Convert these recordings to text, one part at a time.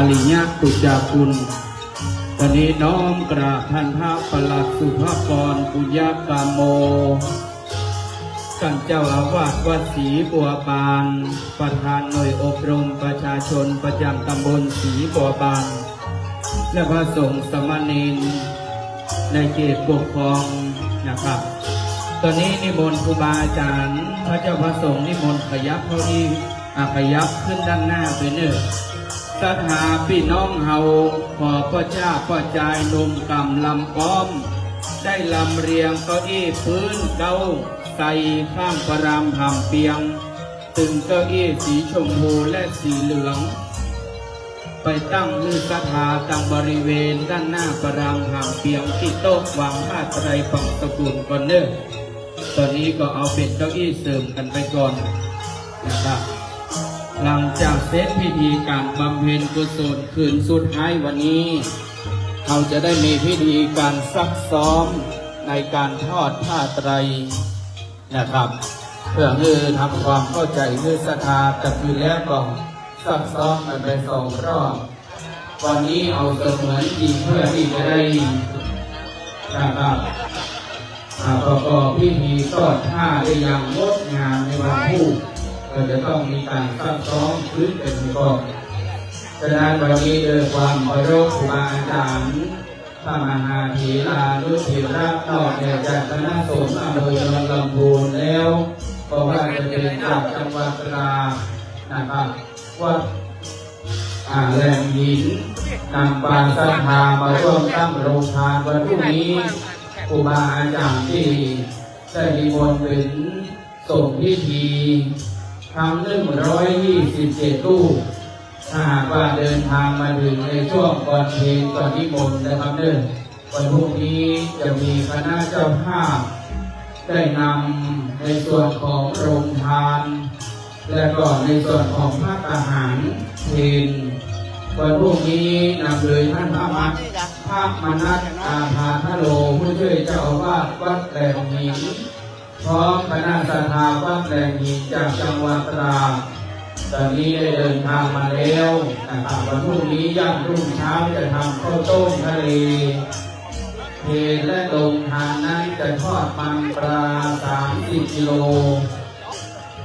ลิยะตุจาคุณตอนนี้น้อมกราบท่านพระประหลัดสุภกรปุญญากามโมท่านเจ้าอาวาสวัดศรีบัวบานประธานหน่วยอบรมประชาชนประจำตำบลศรีบัวบานและพระสงฆ์สมณีในเขตปกครองนะครับตอนนี้นิมนต์ครูบาอาจารย์พระเจ้าพระสงฆ์นิมนต์ขยับเขาที่ขยับขึ้นด้านหน้าไปเนื้อศรัทธาพี่น้องเฮาขอพระเจ้าพระจายนมกำลำป้อมได้ลำเรียงเก้าอี้พื้นเก้าใส่ข้างประรามหำเปียงตึงเก้าอี้สีชมพูและสีเหลืองไปตั้งมือศรัทธาตั้งบริเวณด้านหน้าประรามหำเปียงที่โต๊ะวางผ้าไตรปังตะกุลก่อนเนอตอนนี้ก็เอาเป็นเก้าอี้เสริมกันไปก่อนนะครับหลังจากเสร็จพิธีการบำเพ็ญกุศลคืนสุดท้ายวันนี้เราจะได้มีพิธีการซักซ้อมในการทอดผ้าไตรนะครับเพื่อให้ทำความเข้าใจให้ศรัทธาแต่คือแล้วก็ซักซ้อมกันไป2 รอบวันนี้เอาเสมือนจริงเพื่อที่จะได้นะครับประกอบพิธีทอดผ้าได้อย่างงดงามในวันพุธก็จะต้องมีการซักซ้อมพื้นเป็นก่อนฉะนั้นวันนี้โดยความเคารพครูบาอาจารย์พระมหาเถรานุเถระนอกจากคณะสงฆ์อำเภอเมืองลำพูนแล้วเพราะว่าจะเป็นจากจังหวัดตราดนะครับวัดแหลมหินนำปางศรัทธามาร่วมตั้งโรงทานวันพรุ่งนี้ครูบาอาจารย์ที่ได้นิมนต์เป็นส่งพิธีทั้ง127 รูปถ้าหากว่าเดินทางมาถึงในช่วงก่อนเพลงก่อนนิมนต์นะครับวันพรุ่งนี้จะมีคณะเจ้าภาพได้นำในส่วนของโรงทานและก็ในส่วนของภาคอาหารเพลงวันพรุ่งนี้นำโดยท่านพระมนัสอาภาทโลผู้ช่วยเจ้าอาวาสวัดแหลมหินพร้อมคณะศรัทธาวัดแหลมหินจากจังหวัดตราดตอนนี้ได้เดินทางมาแล้วนะครับวันพรุ่งนี้ย่ำรุ่งเช้าจะทำข้าวต้มทะเลเพลและลงทานนั้นจะทอดมันปลา30 กิโล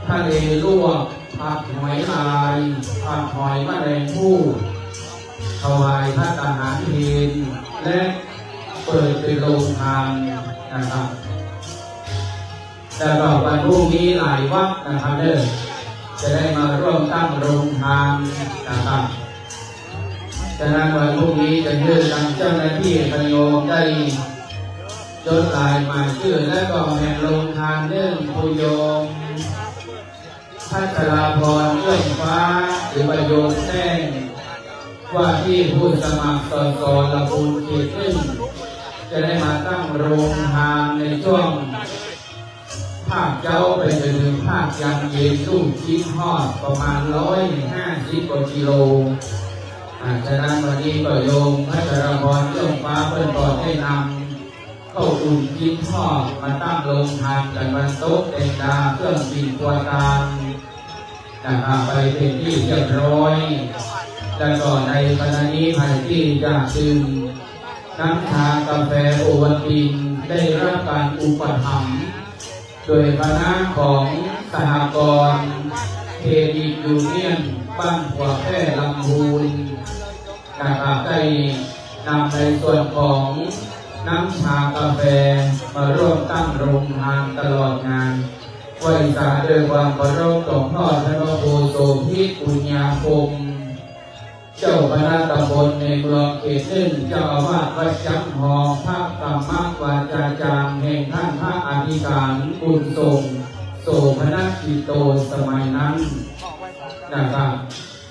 ทะเลลวกผัดหอยลายผัดหอยมะแรงภู่ถวายพระทหารเพลและเปิดเป็นโรงทานนะครับแต่ก็วันพรุ่งนี้หลายวัดนะครับจะได้มาร่วมตั้งโรงทานนะครับฉะนั้นวันพรุ่งนี้จะยื่นทางเจ้าหน้าที่พยมได้จดลายมาชื่อและก็แห่งโรงทานผู้โยมพัชราพรเอื้องฟ้าหรือประโยชน์แจ้งว่าที่ผู้สมัครสสลำพูนเขต 1จะได้มาตั้งโรงทานในช่วงภาคเจ้าไปจนถึงภาคยันเย็นลูกชิ้นทอดประมาณ150 กว่ากิโลฉะนั้นวันนี้ก็โยมพัชรพรเอื้องฟ้าเพิ่นก็ได้นำเข้าอุ่นชิ้นทอดมาตั้งโรงทานกันบนโต๊ะเต็งดาเครื่องบินตัวตามไปเป็นที่เรียบร้อยแล้วก็ในขณะนี้ภายที่จะดื่มน้ำชากาแฟโอวัลตินได้รับการอุปถัมภ์โดยคณะของสหกรณ์เครดิตยูเนียนบ้านหัวแพร่ลำพูนได้นำในส่วนของน้ำชากาแฟมาร่วมตั้งโรงทานตลอดงานไหว้สาโดยความเคารพต่อพ่อพระโพโสภิปุญญาคมเจ้าคณะตำบลในเมืองเขต 1เจ้าอาวาสวัดจังหอพระธรรมวาจาจารย์แห่งท่านพระอธิการบุญทรงโสภณกิโตสมัยนั้นนะครับ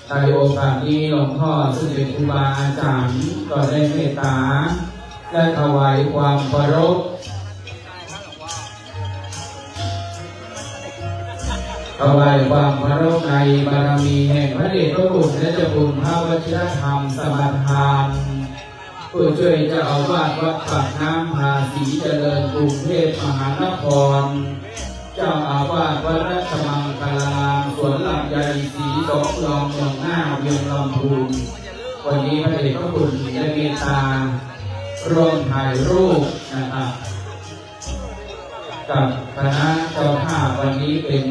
ในโอกาสนี้หลวงพ่อซึ่งเป็นครูบาอาจารย์ก็ได้เมตตาและถวายความเคารพถวายความเคารพในบารมีแห่งพระเดชพระคุณและเจ้าคุณพระวชิรธรรมสมทานผู้ช่วยเจ้าอาวาสวัดปากน้ำภาษีเจริญกรุงเทพมหานครเจ้าอาวาสวัดราชมังคลารามสวนลำไยศรีสองรองเมืองหน้าเวียงลำพูน วันนี้พระเดชพระคุณได้เมตตาร่วมถ่ายรูปนะครับกับคณะเจ้าภาพวันนี้เป็น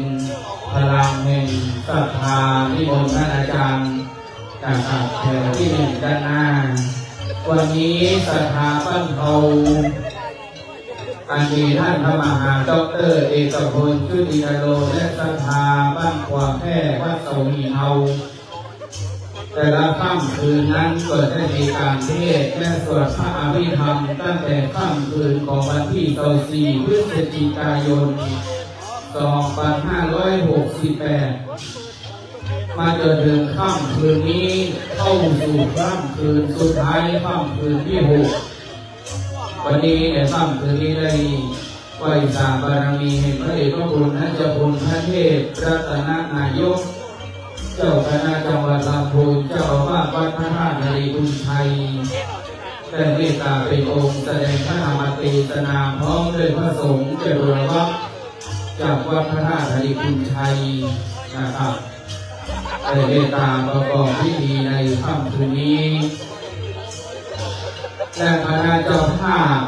พลังแห่งศรัทธานิมนต์ท่านอาจารย์จากแถวที่หนึ่งด้านหน้าวันนี้ศรัทธาปั้นเขาอันมีท่านพระมหาดอกเตอรเอกพลชุติยโลและศรัทธาบ้านความแพร่วัดเสาหีเฮาแต่ละค่ำคืนนั้นก็จะมีการเทศน์และสวดพระอภิธรรมตั้งแต่ค่ำคืนของวันที่24 พฤศจิกายน 2568 มาจนถึงค่ำคืนนี้เข้าสู่ค่ำคืนสุดท้ายค่ำคืนที่ 6 วันนี้ในค่ำคืนนี้ได้ไหว้สาบารมีแห่งพระเดชพระคุณท่านเจ้าคุณพระเทพรัตนนายกเจ้าคณะจังหวัดลำพูนเจ้าอาวาสวัดพระธาตุนรีบุญชัยได้เมตตาเป็นองค์แสดงพระธรรมเทศนาพร้อมด้วยพระสงฆ์เจริญวัดจากวัดพระธาตุนรีบุญชัยนะครับได้เมตตาประกอบพิธีในค่ำคืนนี้และคณะเจ้าภาพ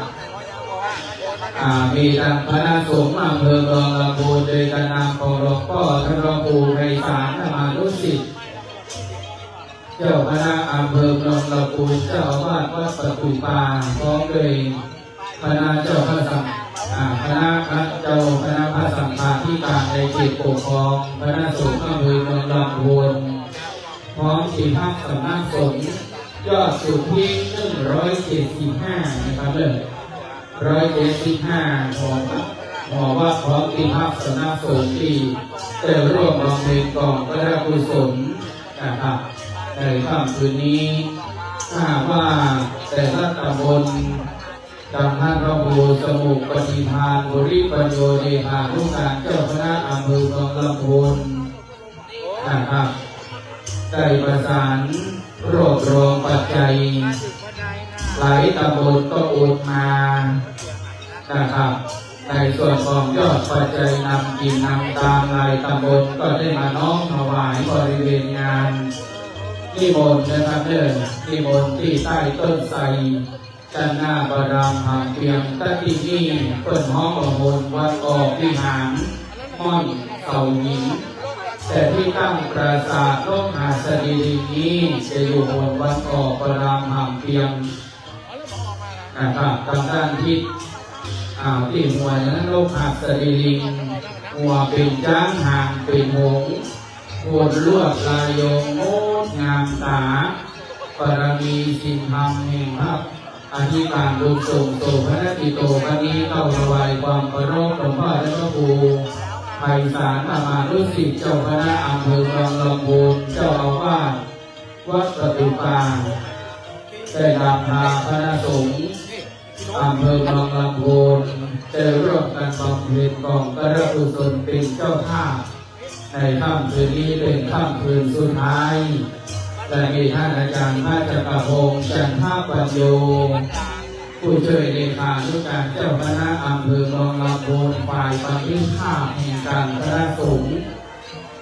มีทางคณะสงฆ์อำเภอเมืองลำพูนโดยการนำของหลวงพ่อท่านรองปู่ไพศาลธรรมานุสิทธิ์เจ้าคณะอำเภอเมืองลำพูนเจ้าอาวาสวัดประตูป่าพร้อมด้วยคณะเจ้าพระสังฆคณะพระสังฆาธิการในเขตปกครองคณะสงฆ์อำเภอเมืองลำพูนพร้อมที่พักสำนักสงฆ์ยอดสุทธิ175นะครับ175ของว่าพร้อมที่พักสำนักสงฆ์ที่ได้ร่วมร้องเพลงกล่อมพระกุศลนะครับในค่ำคืนนี้ถ้าว่าแต่ละตำบลจำท่านพระครูสมุขปฏิภาณบริปัญโยเดชาลูกการเจ้าคณะอำเภอเมืองลำพูนนะครับได้ประสานรวบรวมปัจจัยหลายตำบลก็โอนมานะครับในส่วนของยอดปัจจัยนำกินนำตามหลายตำบลก็ได้มาน้อมถวายบริเวณงานนิมนต์นะครับนิมนต์ที่ใต้ต้นไทรด้านหน้าบารามหางเพียงตั้งที่นี่เปิดห้องประมวลวัดออกวิหารม่อนเสาหินแต่ที่ตั้งปราสาทโลกหาสดีนี้จะอยู่บนวัดออกบารามหางเพียงนะครับทางด้านทิศที่หัวนั้นโลกหัสดีลิงหัวเป็นจ้างหางเป็นหงส์โคนลวดลายโยงโงดงามตาปรมีสินธรรมแห่งพระอธิการบุญส่งโตพระติโตพระนี้เข้าถวายความเคารพหลวงพ่อและพระครูไพศาลธรรมานุสิทธิ์เจ้าคณะอำเภอเมืองลำพูนเจ้าอาวาสวัดประตูป่าได้นำพาคณะสงฆ์อำเภอเมืองลำพูนได้ร่วมกันบำเพ็ญกองพระกุศลเป็นเจ้าภาพในค่ำคืนนี้เป็นค่ำคืนสุดท้ายและมีท่านอาจารย์พระจักรพงษ์จันทปัญโยผู้ช่วยเลขานุการเจ้าคณะอำเภอเมืองลำพูนฝ่ายปฏิภาคแห่งการพระสงฆ์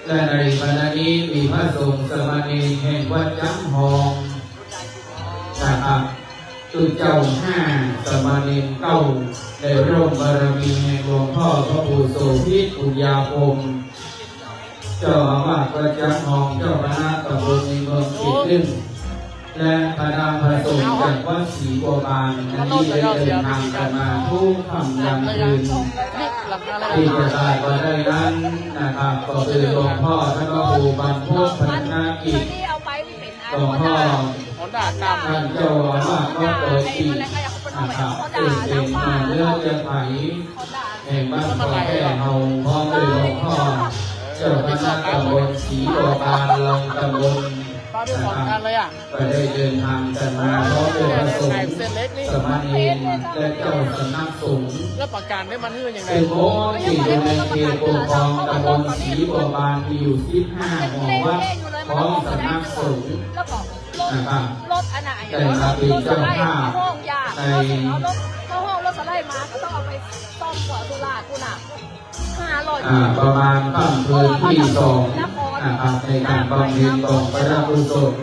และในวันนี้มีพระสงฆ์สมณีแห่งวัดจังหองนะครับคือเจ้า5สมณี9ในร่มบารมีแห่งหลวงพ่อพระปู่โสภิตอุยาคมเจ้าอาวาสวัดจังหองเจ้าคณะตำบลในเมืองขีดลึงและคณะพระสงฆ์จากวัดศรีบัวบานที่ได้เดินทางกันมาทุกค่ำยันคืนที่จะได้ก็ได้นั้นนะครับก็คือหลวงพ่อท่านพระครูบรรพตพัฒนากิจหลวงพ่อท่านเจ้าอาวาสวัดโตชีนะครับเป็นมาเลือกจะไผ่แห่งบ้านขอแก่เฮาพร้อมด้วยหลวงพ่อเจ้าคณะตำบลศรีบัวบานลงตำบลก็ได้เดินทางกันมาพร้อมด้วยพระสงฆ์สมณเณรและเจ้าสำนักสงฆ์และประการได้มันเฮือยังไงเป็นโมที่อยู่ในเขตปกครองตำบลศรีบัวบานมีอยู่15หมู่วัดพร้อมสำนักสงฆ์นะครับแต่ละปีเจ้าภาพในรถสไลด์มาก็ต้องเอาไปซ่อมหัวสุรากุหลาบประมาณค่ำคืนที่2นะครับในการบำเพ็ญกองพระกุศล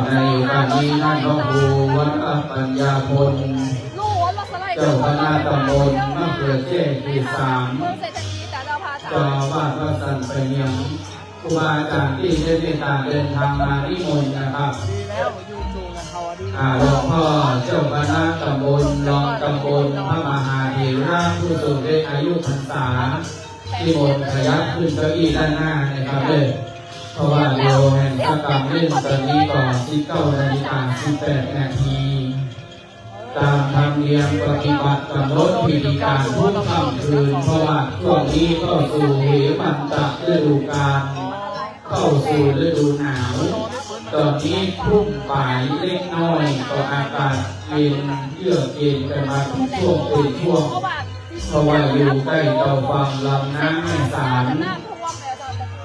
ในการนี้นั่นพระครูวัดปัญญาพลเจ้าคณะตำบลมะเขือเทศที่3เจ้าอาวาสวัดสันไปเนียมครูบาอาจารย์ที่ได้เมตตาเดินทางมานิมนต์นะครับหลวงพ่อเจ้าคณะตำบลรองตำบลพระมหาเถระผู้สูงอายุพรรษานิมนต์ขยับขึ้นเก้าอี้ด้านหน้านะครับเลยเพราะว่าโยแห่งพระกรรมเรื่องตอนนี้ก่อน19:18 นาทีตามธรรมเนียมปฏิบัติกำหนดพิธีการทุกค่ำคืนเพราะว่าช่วงนี้ก็สู่เหมันตะฤดูกาลเข้าสู่ฤดูหนาวตอนนี้พุ่งป่ายเล็กน้อยก็อากาศเย็นเยือกเย็นกันมาทุกช่วงเป็นช่วงเพราะว่าอยู่ใกล้เตาฟังลำน้ำแม่สาร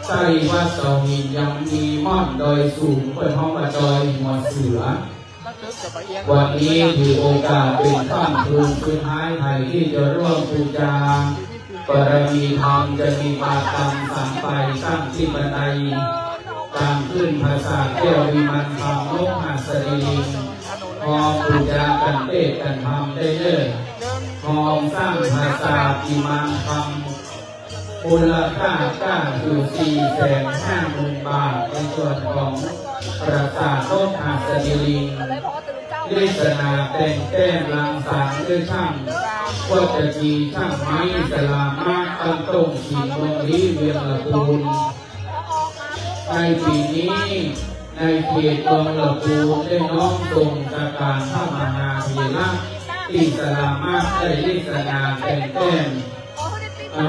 ใต้วัดเตามียังมีม่อนดอยสูงเปิดห้องมาดอยหัวเสือวันนี้ถือโอกาสเป็นค่ำคืนสุดท้ายไทยที่จะร่วมบูชาบารมีธรรมจะมีบาตรรมสั่งไปตั้งที่บันไดตามขึ้นภาษาแก้ววิมันธรรมโลกหัสดีพอบูชากันเทศกันธรรมได้เลยพอสร้างภาษาอิมันธรรมมูลค่าก้าอยู่450,000 บาทในส่วนของปราสาทโลกหัสดีเลิศนาแต่งแต้มรังสรรค์ด้วยช่างวัตจีช่างไม้สลามาตั้งตรงสีเมืองลีเวียงละปูนในปีนี้ในเขตเมืองละปูนได้น้อมตรงจากการพระมหาเถระที่สลามาได้เลิศนาแต่งแต้ม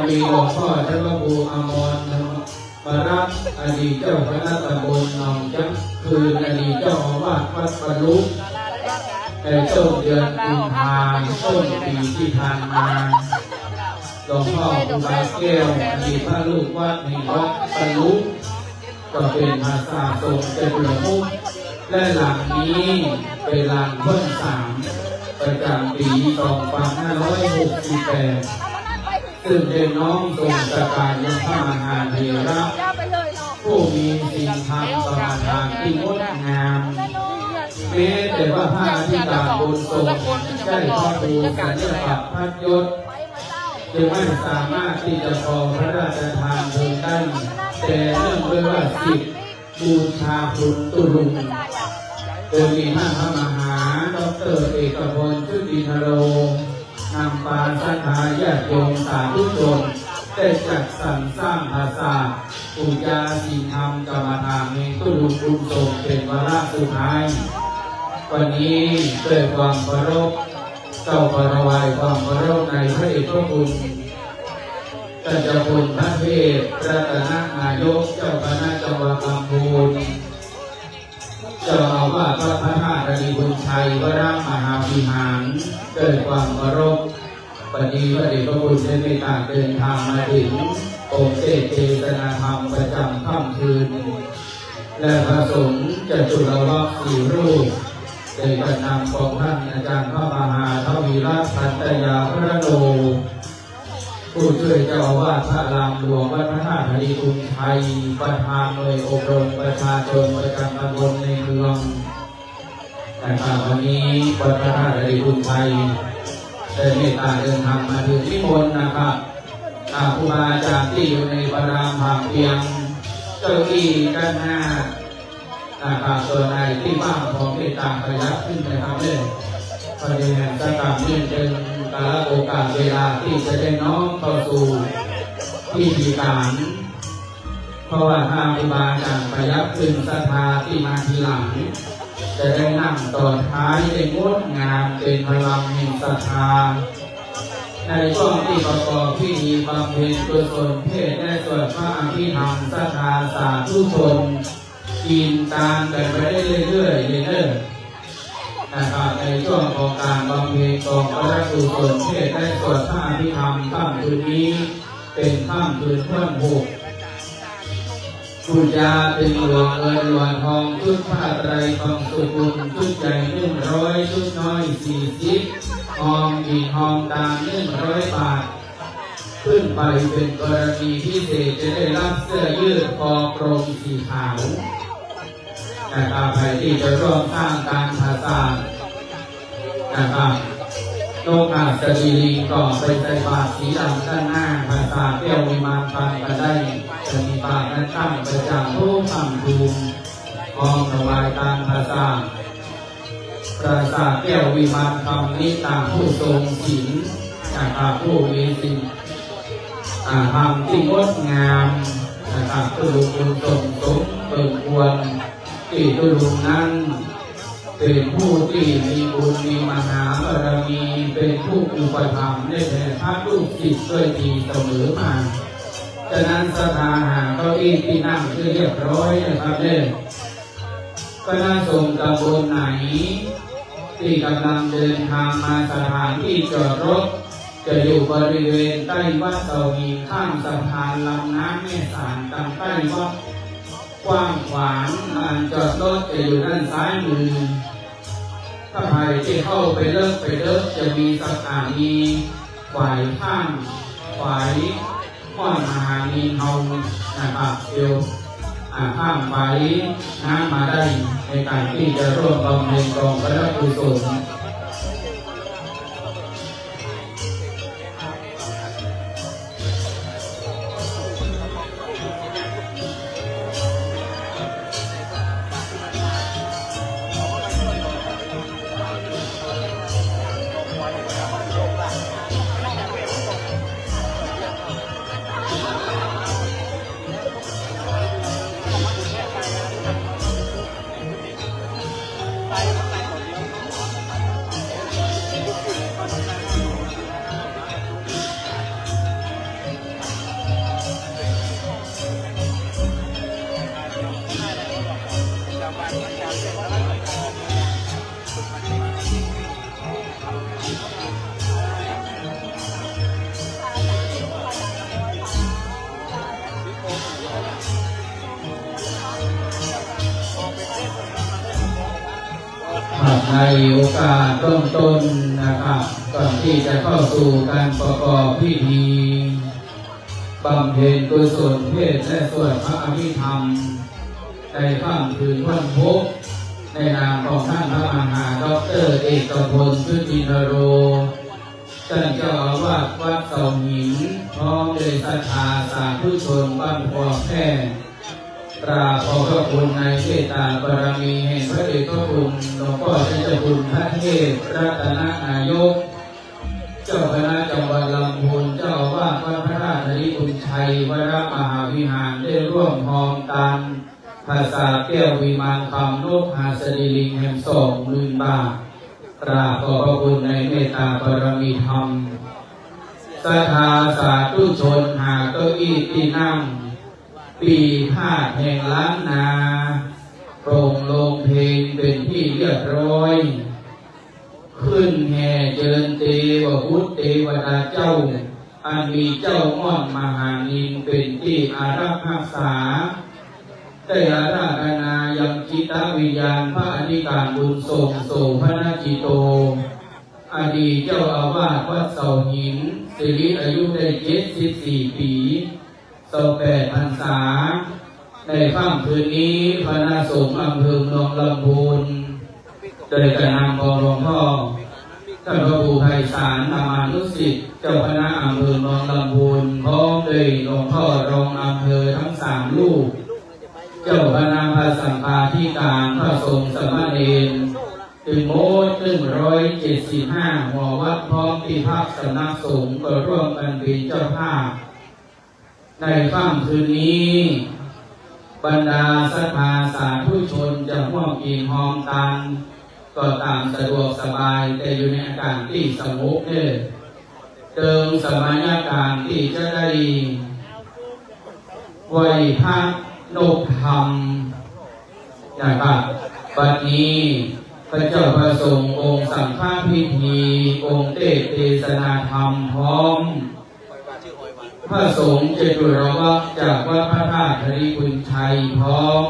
มีหลวงพ่อท่านพระครูอมรมารับอดีตเจ้าคณะตำบลหนองจักคืนอดีตเจ้าอาวาสวัดบรรลุในต้นเดือนกุมภาพันธ์ต้นปีที่ผ่านมาหลวงพ่อครูบาแก้วอดีตพระลูกวัดในวัดบรรลุก็เป็นภาษาทรงเป็นประมุขและหลังนี้เป็นหลังพ้น3ประจำปี2568ซึ่งเป็นน้องทรงสการยังพระมหาเถระผู้มีสิ่งทำสมาทานที่งดงามแม้แต่ว่าพระอธิการบนทรงได้พระภูสัญญาพัดยศจึงไม่สามารถที่จะขอพระราชทานเพียงได้แต่เนื่องด้วยว่าสิทธิบูชาคุณตุลุงโดยมีท่านพระมหาดร.เอกพลชุตินโรนำปาศรัทธาญาติโยมสาธุชนได้จัดสรรสร้างภาษาปูชาศีลธรรมกรรมฐานในตุลุงบุญทรงเป็นวาระสุดท้ายวันนี้ด้วยความเคารพเจ้าประวัยความเคารพในพระเอกพระคุณท่านเจ้าคุณพระเทพรัตนนายกเจ้าคณะจังหวัดลำพูนเจ้าอาวาสวัดพระธาตุอดีบุญชัยวรมหาวิหารด้วยความเคารพปฏิพระเดชพระคุณได้เมตตาเดินทางมาถึงองค์เทศนาธรรมประจำค่ำคืนและพระสงฆ์จะจุลวัค4 รูปได้กระนำของท่านอาจารย์พระมหาทวีรัตน์สัตยาพระโนผู้ช่วยเจ้าอาวาสพระรามหลวงวัดพระธาตุอดีบุญชัยประธานหน่วยอบรมประชาชนประจำตำบลในเมืองแต่วันนี้วัดพระธาตุอดีบุญชัยได้เมตตาเดินทางมาถึงนิมนต์นะครับครูบาอาจารย์ที่อยู่ในประรามผังเพียงเจ้าที่ด้านหน้าส่วนในที่บ้านของเมตตาขยับขึ้นไปครับเลยพอดีแห่งสกรรมนี่เป็นกาลโอกาสเวลาที่จะได้น้อมเข้าสู่พิธีการเพราะว่าถ้าครูบาอาจารย์ขยับขึ้นศรัทธาที่มาทีหลังจะได้นั่งต่อท้ายได้งดงามเป็นพลังแห่งศรัทธาในช่วงที่ประกอบพิธีบำเพ็ญกุศลเพศและสวดพระอภิธรรมศรัทธาสาธุชนกินตามกันไปได้เรื่อยๆนะครับในช่วงของการบำเพ็ญกองพระกุศลเพศและสวดพระอภิธรรมค่ำคืนนี้เป็นค่ำคืนวัน6บูชาเป็นหลวงเงินหลวงทองชุดผ้าไตรทองสุกุลชุดใหญ่100ชุดน้อย40ทองหญิงทองตาม100 บาทขึ้นไปเป็นกรณีพิเศษจะได้รับเสื้อยืดคอกลมสีขาว นะครับใครที่จะร่วมสร้างการภาษานะครับโลกาสดีลิงก็ไปใส่บาตรสีดำด้านหน้าภาษาเปรี้ยววิมานฟังก็ได้จะมีบาตรนั้นตั้งประจำทุกคำทูลกองถวายการภาษาปราสาทแก้ววิมานคำนี้ตามผู้ทรงศีลนะครับผู้มีศีลทำที่งดงามนะครับตุลุบุญสมสมเปิดควรที่ตุลุนั้นเป็นผู้ที่มีบุญมีมหาบารมีเป็นผู้อุปถัมภ์ในแผ่พระลูกศิษย์ด้วยดีเสมอมาฉะนั้นสถาหาเก้าอี้ที่นั่งคือเรียบร้อยนะครับเนี่ยคณะสงฆ์ตำบลไหนที่กำลังเดินทางมาสถานที่จอดรถจะอยู่บริเวณใต้วัดเสาหินข้างสะพานลำน้ำแม่สารตามใต้วัดกว้างขวางลานจอดรถจะอยู่ด้านซ้ายมือถ้าใครที่เข้าไปเลิกจะมีสถานีฝ่ายข้างฝ่ายข้างมหานีเฮานะครับเดียวข้ามฝ่ายน้ำมาได้ในการที่จะร่วมบำเพ็ญกองพระกุศลในโอกาสต้นนะครับก่อนที่จะเข้าสู่การประกอบพิธีบำเพ็ญกุศลเพศและสวดพระอภิธรรมในค่ำคืนวันพุธในนามของท่านพระมหาดร.เอกพลชุตินโรท่านเจ้าอาวาสวัดเสาหินพร้อมด้วยศรัทธาสาธุชนบ้านพวกแค่กราบขอบพระคุณในเมตตาบารมีแห่งพระเดชพระคุณหลวงพ่อเจ้าคุณพระเทพรัตนนายกเจ้าคณะจังหวัดลำพูนเจ้าอาวาสวัดพระราชนิบุญชัยวรมหาวิหารได้ร่วมพร้อมกันภาษาแก้ววิมานคำนกหาสดีลิงแห่ง20,000 บาทกราบขอบพระคุณในเมตตาบารมีธรรมศรัทธาสาธุชนหาเก้าอี้ที่นั่งปีพาดแห่งล้านนาโปร่งลงเพลงเป็นที่เรียบร้อยขึ้นแห่เจิญเทวพุทธเทวดาเจ้าอันมีเจ้าม่อนมหานินเป็นที่อารักษาได้อาราธนายังจิตวิญญาณพระอธิการบุญทรงโสภณจิโตอดีตเจ้าอาวาสวัดเสาหินสิริอายุได้74 ปี28 พรรษาในค่ำคืนนี้คณะสงฆ์อำเภอเมืองลำพูนโดยการนำของหลวงพ่อท่านพระครูไพศาลนามานุสิทธิ์เจ้าคณะอำเภอเมืองลำพูนพร้อมด้วยหลวงพ่อรองอำเภอทั้ง3 รูปเจ้าคณะพระสังฆาธิการพระสงฆ์สมณเณรถึงโมด175 หัววัดพร้อมที่พักสำนักสงฆ์ก็ร่วมกันเป็นเจ้าภาพในค่ำคืนนี้บรรดาศรัทธาสาธุชนจะร่วมกินหอมกันก็ตามสะดวกสบายแต่อยู่ในอาการที่สงบเนี่ยเติมสมัยการที่จะได้ไหวพระนกธรรมนะครับบัดนี้พระเจ้าประสงค์องค์สังฆพิธีองค์เทศนาธรรมพร้อมพระสงฆ์เจตุรวัตรจากวัดพระธาตุธริพุนชัยพร้อม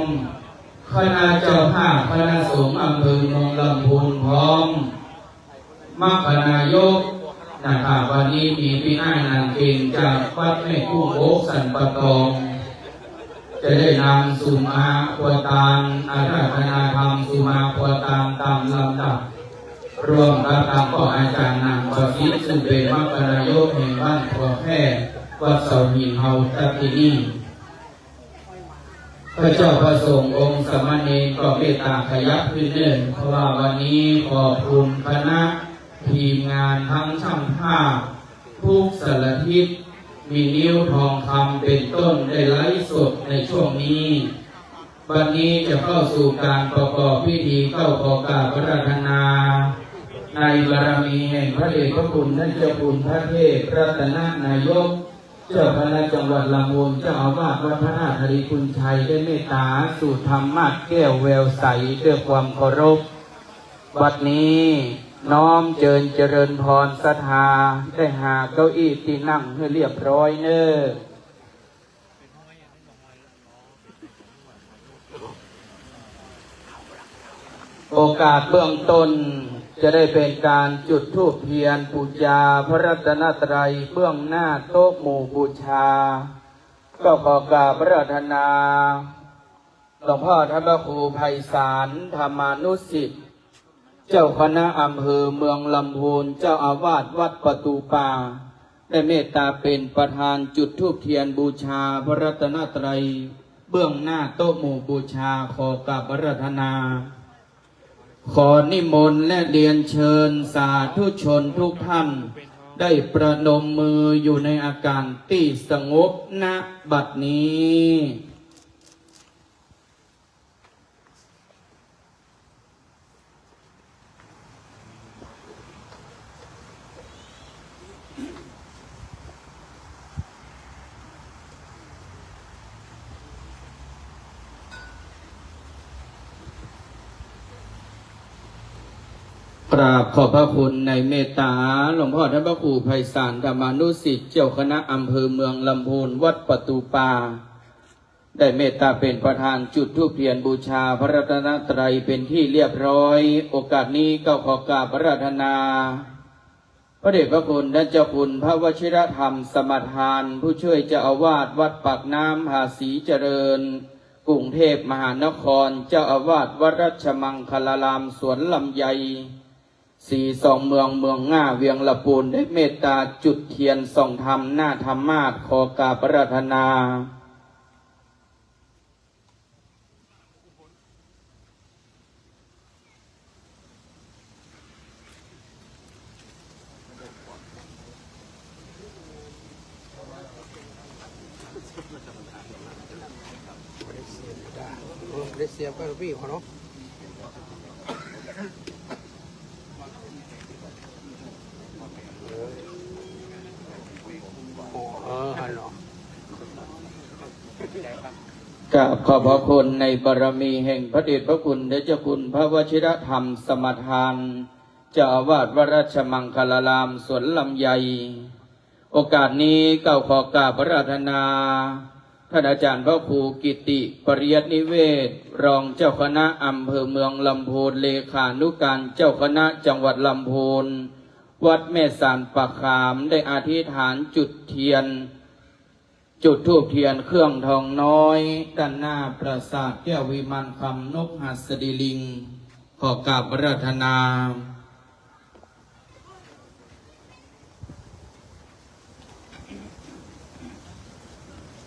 คณะเจ้าภาพคณะสงฆ์อำเภอเมืองลำพูนพร้อมมรรคนายกนะครับวันนี้มีพี่อ้ายนางเก่งจากวัดแม่กุ้งโอ๊กสันปะตอง จะได้นำสุมาควตังอาราธนาธรรมสุมาควตังตามลำดับรวมกับทางพ่ออาจารย์นางบพิตรซึ่งเป็นมรรคนายกแห่งบ้านทัวแพร่วัดเสาหินเฮาตะที่นี่พระเจ้าพระสงฆ์องค์สมณีก็เมตตาขยับขึ้นเนื่องเพราะว่าวันนี้ขอบคุณคณะทีมงานทั้งช่างภาพทุกสารทิศมีนิ้วทองคำเป็นต้นได้ไลฟ์สดในช่วงนี้วันนี้จะเข้าสู่การประกอบพิธีเข้าขอกราบพระราธนาในบารมีแห่งพระเดชพระคุณท่านเจ้าคุณพระเทพรัตนนายกเจ้าคณะจังหวัดลำพูนเจ้าอาวาสวัดพระนาถรีคุณชัยได้เมตตาสู่ธรรมมาศแก้วแววใสด้วยความเคารพบัดนี้น้อมเจริญพรศรัทธาได้หาเก้าอี้ที่นั่งให้เรียบร้อยเน้อโอกาสเบื้องต้นจะได้เป็นการจุดธูปเทียนบูชาพระรัตนตรัยเบื้องหน้าโต๊ะหมู่บูชาก็ขอกราบพระราธนาหลวงพ่อท่านพระครูไพศาลธรรมานุสิทธิ์เจ้าคณะอำเภอเมืองลำพูนเจ้าอาวาสวัดประตูป่าได้เมตตาเป็นประธานจุดธูปเทียนบูชาพระรัตนตรัยเบื้องหน้าโต๊ะหมู่บูชาขอกราบพระราธนาขอนิมนต์และเรียนเชิญสาธุชนทุกท่านได้ประนมมืออยู่ในอาการที่สงบณบัดนี้กราบขอบพระคุณในเมตตาหลวงพ่อท่านพระครูไพศาลธรรมานุสิทธิ์เจ้าคณะอำเภอเมืองลำพูนวัดประตูป่าได้เมตตาเป็นประธานจุดธูปเทียนบูชาพระรัตนตรัยเป็นที่เรียบร้อยโอกาสนี้ก็ขอกราบพระราธนาพระเดชพระคุณท่านเจ้าคุณพระวชิรธรรมสมทานผู้ช่วยเจ้าอาวาสวัดปากน้ำภาษีเจริญกรุงเทพมหานครเจ้าอาวาสวัดราชมังคลารามสวนลำไยสีส่องเมืองง่าเวียงละปูนได้เมตตาจุดเทียนส่องธรรมหน้าธรรมาสขอกราบพระราธนาได้เสียบก็พี่เขาเนาะฮัลโหลกราบขอบพระคุณในบารมีแห่งพระเดชพระคุณเดชคุณพระวชิรธรรมสมทานเจ้าอาวาสวัดราชมังคลารามสวนลำไยโอกาสนี้ก็ขอกราบพระราธนาท่านอาจารย์พระครูกิติปริยัตินิเวศรองเจ้าคณะอำเภอเมืองลำพูนเลขานุการเจ้าคณะจังหวัดลำพูนวัดแม่สานปากขามได้อธิษฐานจุดเทียนจุดธูปเทียนเครื่องทองน้อยด้านหน้าปราสาทแก้ววิมานคำนกหัสดีลิงขอกราบพระราธนา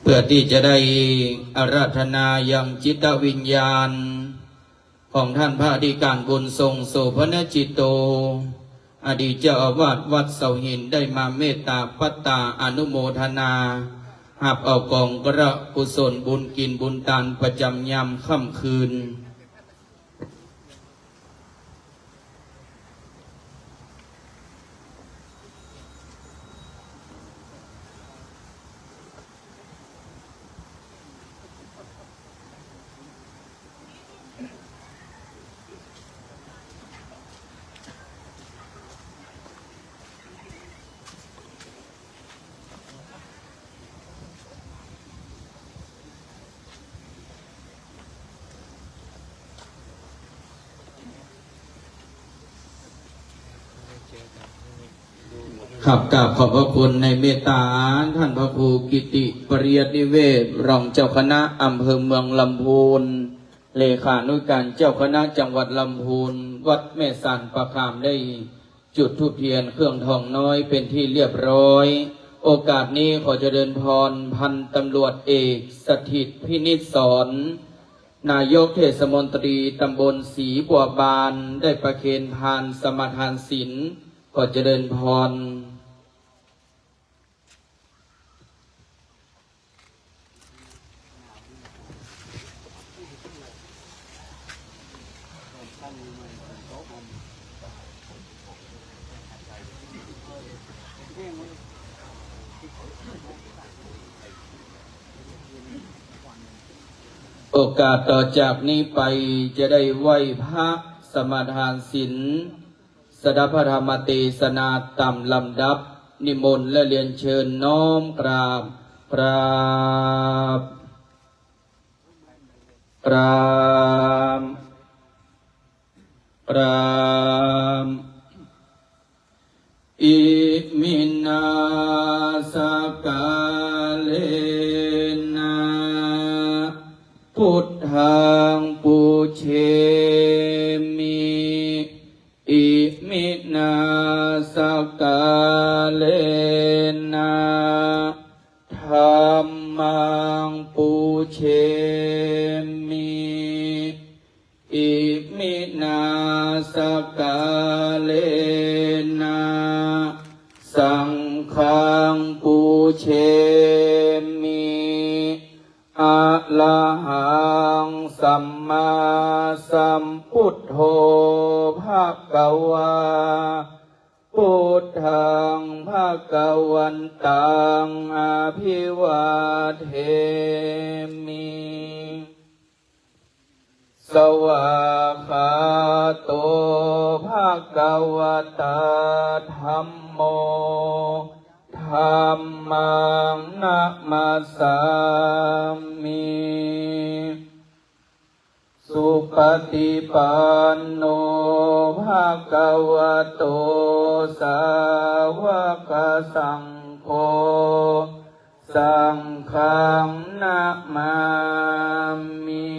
เพื่อที่จะได้อาราธนายังจิตวิญญาณของท่านพระอธิการบุญทรงโสภณจิตโตอดีตเจ้าอาวาสวัดเสาหินได้มาเมตตาปัตตาอนุโมทนาหับเอากองกระกุศลบุญกินบุญทานประจำยามค่ำคืน ขับกราบขอบพระคุณในเมตตาท่านพระครูกิติปริยัตินิเวศรองเจ้าคณะอำเภอเมืองลำพูนเลขานุการเจ้าคณะจังหวัดลำพูนวัดแม่สันประคามได้จุดธูปเทียนเครื่องทองน้อยเป็นที่เรียบร้อยโอกาสนี้ขอเจริญพรพันตำรวจเอกสถิตพินิจสอนนายกเทศมนตรีตำบลศรีบัวบานได้ประเคนพานสมทานศีลขอเจริญพรโอกาสต่อจากนี้ไปจะได้ไหว้พระสมทานศีลสดับพระธรรมเทศนาตามลำดับนิมนต์และเรียนเชิญน้อมกราบกราบกราบกราบอิมินาสกาเลนะพุทธังปูเชมิอิมินาสกาเลนะธัมมังปูเชมิอิมินาสกาเลนะสังฆังปูเชมิอะระหังสัมมาสัมพุทโธภะคะวาพุทธังภะคะวันตังอภิวาเทมิสวากขาโตภะคะวะตาธัมโมธัมมังนะมัสสามิสุปฏิปันโนภะคะวะโตสาวกสังโฆสังฆังนะมามิ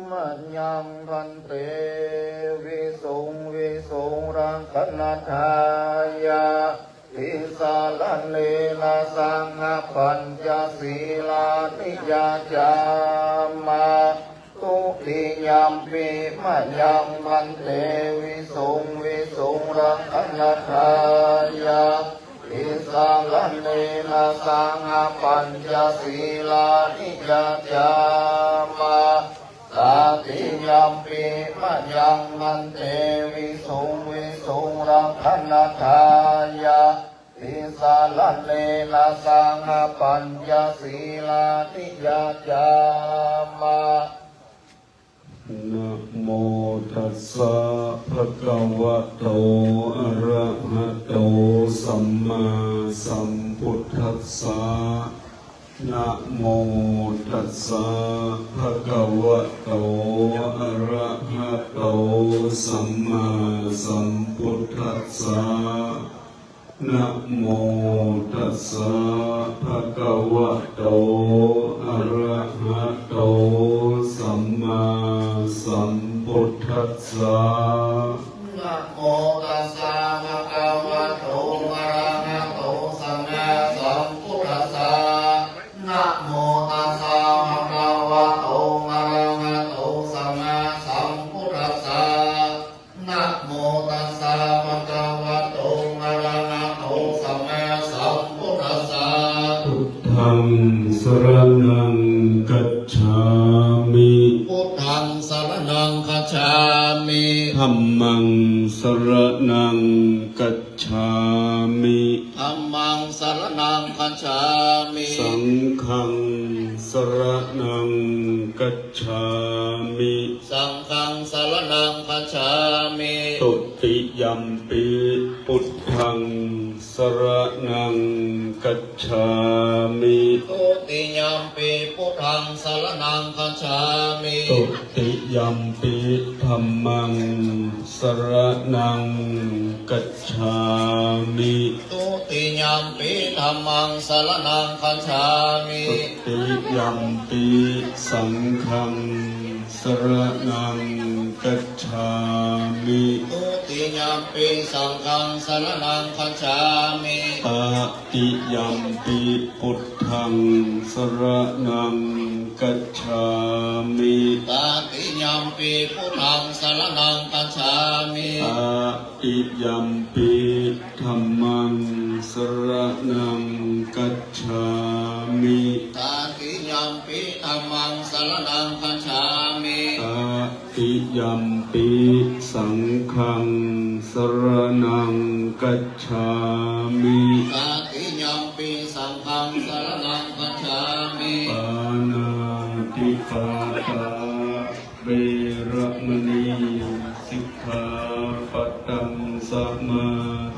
มัจยังพันเตวิสุงวิสุงรังคณทายาทิสาลันเลนะสังฆปัญจศีลานิยาจามาตุติยมปิมัจยังพันเตวิสุงวิสุงรังคณทายาทิสาลันเลนะสังฆปัญจศีลานิยาจามาตาติยมปิมัจยังมันเตวิสุงวิสุงรังคณทายาทิสาลันเลนะสังฆปัญจศีลานิยาจามานะโมตัสสะภะคะวะโตอะระหะโตสัมมาสัมพุทธัสสะนะโมตัสสะภะคะวะโตอะระหะโตสัมมาสัมพุทธัสสะนะโมตัสสะภะคะวะโตอะระหะโตสัมมาสัมพุทธัสสะนะโมตัสสะภะคะวะโตอะระหะโตสัมมาสัมพุทธัสสะนะโมตัสสะภะคะวะโตอะระหะโตสัมมาสัมพุทธัสสะนะโมตัสสะภะคะวะโตอะระหะโตสัมมาสัมพุทธัสสะพุทธังสรณังกัจฉามิพุทธังสรณังคัจฉามิธัมมังสรณังกัจฉามิธัมมังสรณังคัจฉามิสังฆังสรณังกัจฉามิสังฆั นังสรณังคัจฉามิ ตุติยัมปิพุทธังสรณังกัจฉามิ ตุติยัมปิพุทธังสรณังคัจฉามิ ตุติยัมปิธัมมังสรณังกัจฉามิ ตุติยัมปิธัมมังสรณังคัจฉามิ ตุติยัมปิสังฆังสรณังกัจฉามิ ตุติยัมปิสังฆังสรณังคัจฉามิ ตติยัมปิพุทธังสรณังกัจฉามิ ตติยัมปิพุทธังสรณังคัจฉามิ ตติยัมปิธัมมังสรณังกัจฉามิ ตติยัมปิธัมมังสรณังคัจฉามิ ตติยัมปิสังฆังสรณังกัจฉามิ ตติยัมปิสังฆังสรณังคัจฉามิ ปานาติปาตาเวระมณีสิกขาปะทังสมา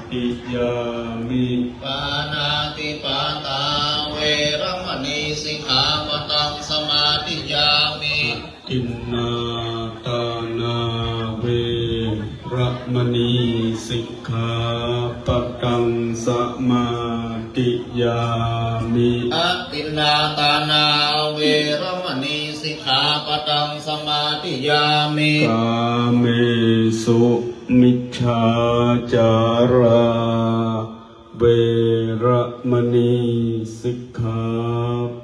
ธิยามิ ปานาติปาตาเวรมณีสิกขาปะทังสมาธิยามิ อินนาตานาเวระมณีสิกขาปะทังสมาธิยามิ อะตินนาตานาเวรมณีสิกขาปะทังสมาธิยามิ กาเมสุมิจฉาจาราเวระมณีสิกขา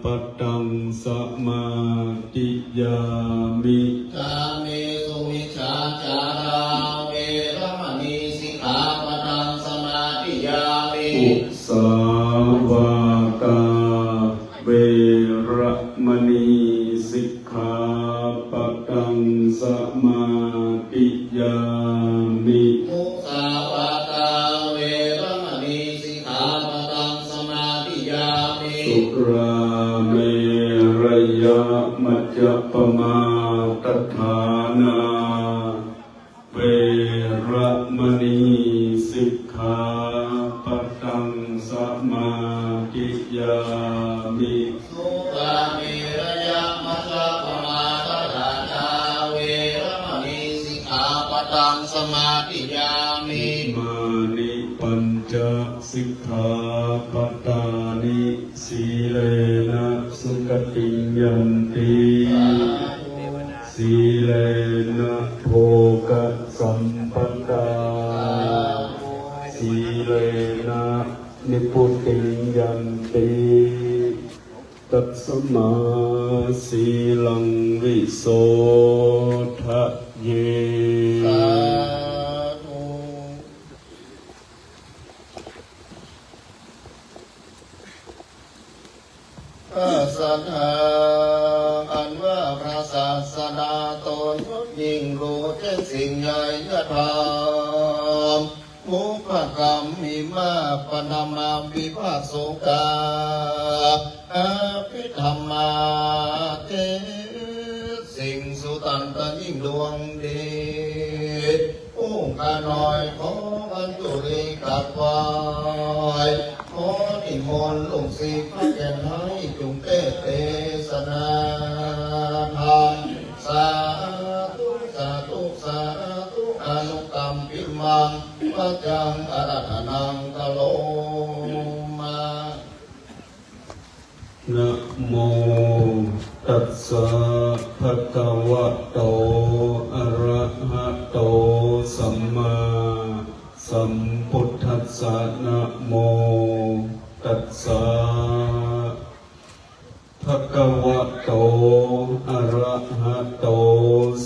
ปะทังสมาธิยามิ กาเมสุมิจฉาจาราเวรมณีสิกขาปะทังสมาธิยามิ อุสาวาตาเวระมณีสิกขาปะทังสมาธิยามิ มุสาวาตาเวรมณีสิกขาปะทังสมาธิยามิ สุราเมรยะมัจจปมาตฐานาเวระมณีสิกขาปะทังสมาธิยามิ สุราเมรยะมัจจปมาทฐานาเวรมณีสิกขาปะทังสมาธิยามิ มานิปัญจสิกขาปทานิสีเลนะสุขติยันติสีเลนะโภคสัมปทาสีเลนะนิพุติยันติตัสมาสีลังวิโสทะเย สาธุ สัทธาอันว่าพระศาสดาตนยิ่งรู้แจ้งสิ่งใหญ่ยธรรมมุขกรรมมีมาปนามาวิภาคโสกาอภิธรรมาเทสิ่งสุตันตยิ่งดวงดีผู้ข้าน้อยขออันตุรีกัดไว้ขอนิมนต์ลูกศิษย์พระแก่นให้จุงเทศนาธรรมสาธุสาธุสาธุอนุกรรมปิมังพระจังอาราธนังตะโลมา นะโมตัสสะภะคะวะโตอะระหะโตสัมมาสัมพุทธัสสะนะโมตัสสะภะคะวะโตอะระหะโต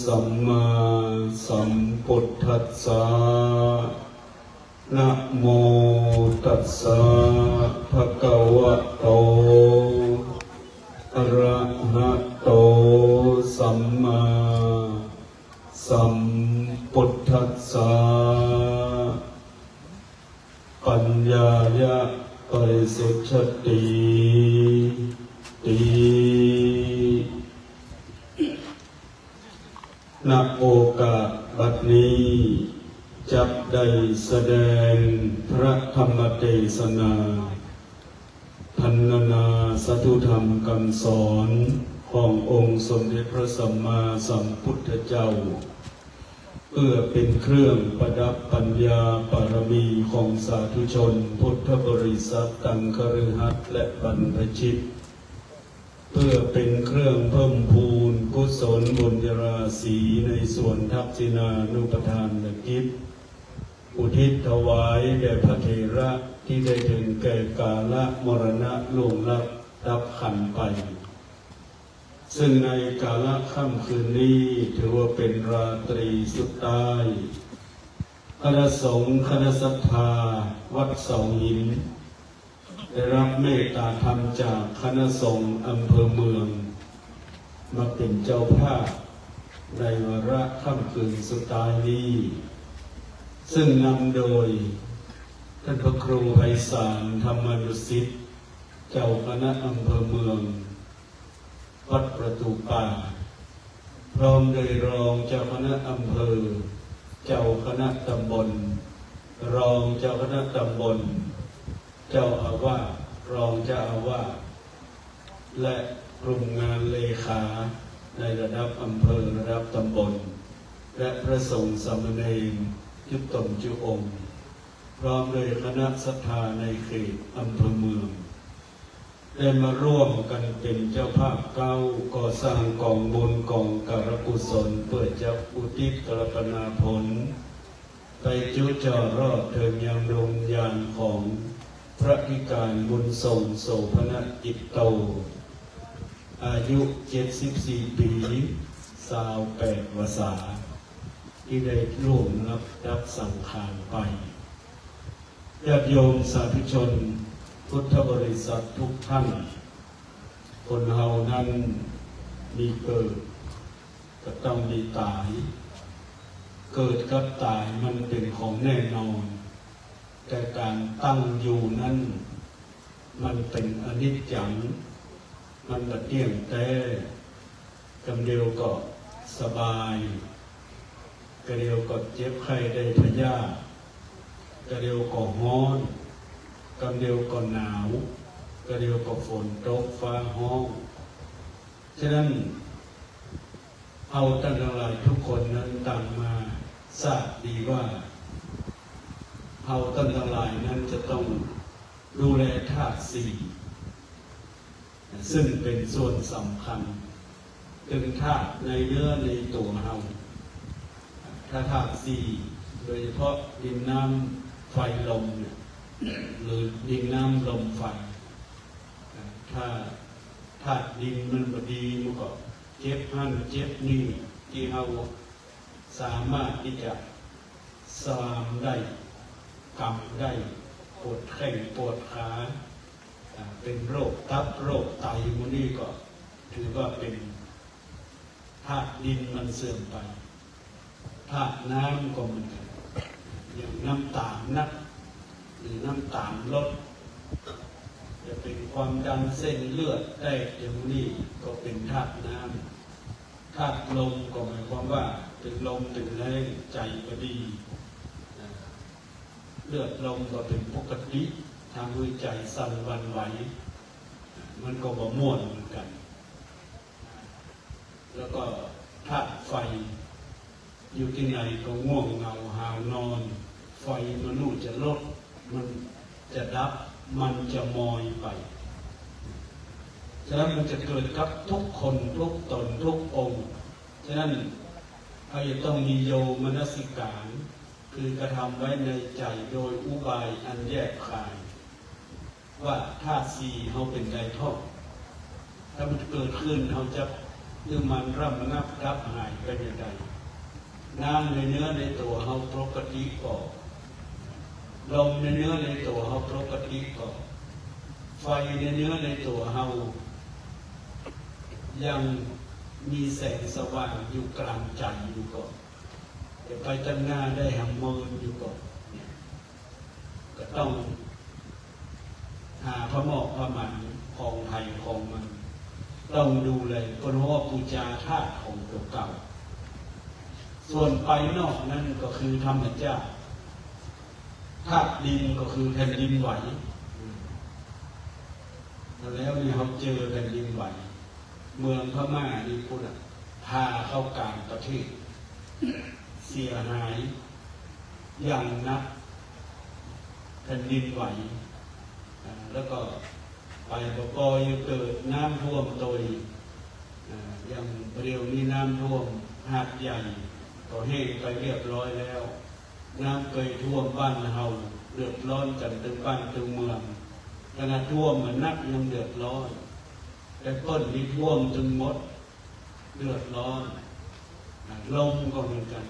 สัมมาสัมพุทธัสสะนะโมตัสสะภะคะวะโตอะระหะโตสัมมาสัมพุทธัสสะปัญญายะปริสุทธติตินะโอ กาสบัดนี้จับได้แสดงพระธรรมเทศนาพรรณนาสัตุธรรมคำสอนขององค์สมเด็จพระสัมมาสัมพุทธเจ้าเพื่อเป็นเครื่องประดับปัญญาบารมีของสาธุชนพุทธบริษัทตังคฤหัสถ์และบรรพชิตเพื่อเป็นเครื่องเพิ่มพูนกุศลบุญญาราศีในส่วนทักษิณานุปทานและกิจอุทิศถวายแด่พระเถระที่ได้ถึงแก่กาลมรณะล่วงลับดับขันธ์ไปซึ่งในกาลค่ำคืนนี้ถือว่าเป็นราตรีสุดท้ายคณะสงฆ์คณะศรัทธาวัดเสาหินได้รับเมตตาธรรมจากคณะสงฆ์อำเภอเมืองมาเป็นเจ้าภาพในวาระค่ำคืนสุดท้ายนี้ซึ่งนำโดยท่านพระครูไพศาลธรรมนุสิทธิ์เจ้าคณะอำเภอเมืองวัดประตูป่าพร้อมโดยรองเจ้าคณะอำเภอเจ้าคณะตำบลรองเจ้าคณะตำบลเจ้าอาวาสรองเจ้าอาวาสและกลุ่มงานเลขาในระดับอำเภอระดับตำบลและพระสงฆ์สามเณรจุตมจุองค์พร้อมโดยคณะศรัทธาในเขตอำเภอเมืองได้มาร่วมกันเป็นเจ้าภาพเก้าก่อสร้างกองบุญกองการกุศลเพื่อจะอุทิศกรปนาผลไปจุจอรอดเถิดยังดวงญาณของพระธิการบุญส่งโสภณจิตโตอายุ74 ปี28 วาษาที่ได้ร่วมรับดับสังขารไปญาติโยมสาธุชนพุทธบริษัททุกท่านคนเฮานั้นมีเกิดก็ต้องมีตายเกิดกับตายมันเป็นของแน่นอนแต่การตั้งอยู่นั้นมันเป็นอนิจจังมันละเที่ยงแท้กำเดียวก็สบายกระเดียวก็เจ็บไข้ได้พยาธิกระเดียวก็ร้อนกำเดียวก็หนาวกระเดียวก็ฝนตกฟ้าห้องฉะนั้นเอาท่านทั้งหลายทุกคนนั้นต่างมาทราบดีว่าเอาท่านทั้งหลายนั้นจะต้องดูแลธาตุสี่ซึ่งเป็นส่วนสำคัญถึงธาตุในเนื้อในตัวเราถ้าธาตุสี่โดยเฉพาะดินน้ำไฟลมเนี่ยหรือดินน้ำลมไฟถ้าธาตุดินมันบดีมันก็เจ็บหั่นเจ็บนี่ที่เราสามารถที่จะสลามได้กำได้ปวดแข้งปวดขาเป็นโรคตับโรคไตมันนี่ก็ถือว่าเป็นธาตุดินมันเสื่อมไปธาตุน้ำก็เหมือนกันอย่างน้ำตาลนักหรือน้ำตาลลดจะเป็นความดันเส้นเลือดได้อย่างนี้ก็เป็นธาตุน้ำธาตุลมก็หมายความว่าเป็นลมเป็นแรงใจก็ดีเลือดลมก็เป็นปกติทางหัวใจสั่นหวั่นไหวมันก็บ่ม่วนเหมือนกันแล้วก็ธาตุไฟอยู่ที่ไหนก็ง่วงเหงาหาวนอนไฟมันนู่นจะลดมันจะดับมันจะมอยไปฉะนั้นมันจะเกิดกับทุกคนทุกตนทุกองค์ฉะนั้นเราจะต้องมีโยมนสิการคือกระทำไว้ในใจโดยอุบายอันแยกคายว่าธาตุสี่เขาเป็นไงท่องถ้ามันเกิดขึ้นเขาจะมันร่ำงับดับหายไปอย่างไรน้ำในเนื้อในตัวเขาปกติก่อลมในเนื้อในตัวเขาปกติก่อไฟในเนื้อในตัวเขายังมีแสงสว่างอยู่กลางใจอยู่ก่อนจะไปตั้งหน้าได้หำมืออยู่ก่อนก็ต้องหาพระหมอกพระมันของไทยของมันต้องดูเลยเพราะว่าปูชาธาตุของตัวเก่า ส่วนไปนอกนั่นก็คือธรรมชาติธาตุดินก็คือแผ่นดินไหวแล้วนี่เขาเจอแผ่นดินไหวเมืองพม่านี่พุทธพาเข้ากลางประเทศเสียหายอย่างนักแผ่นดินไหวแล้วก็ไปปอยเกิดน้ำท่วมโดยอย่างเร็วนี้น้ำท่วมหาดใหญ่ก็แห้งไปเรียบร้อยแล้วน้ำเคยท่วมบ้านเฮาเดือดร้อนกันถึงบ้านถึงเมืองขณะท่วมมันนักยังเดือดร้อนแต่ต้นนี้ท่วมจนหมดเดือดร้อนลมก็เหมือนกัน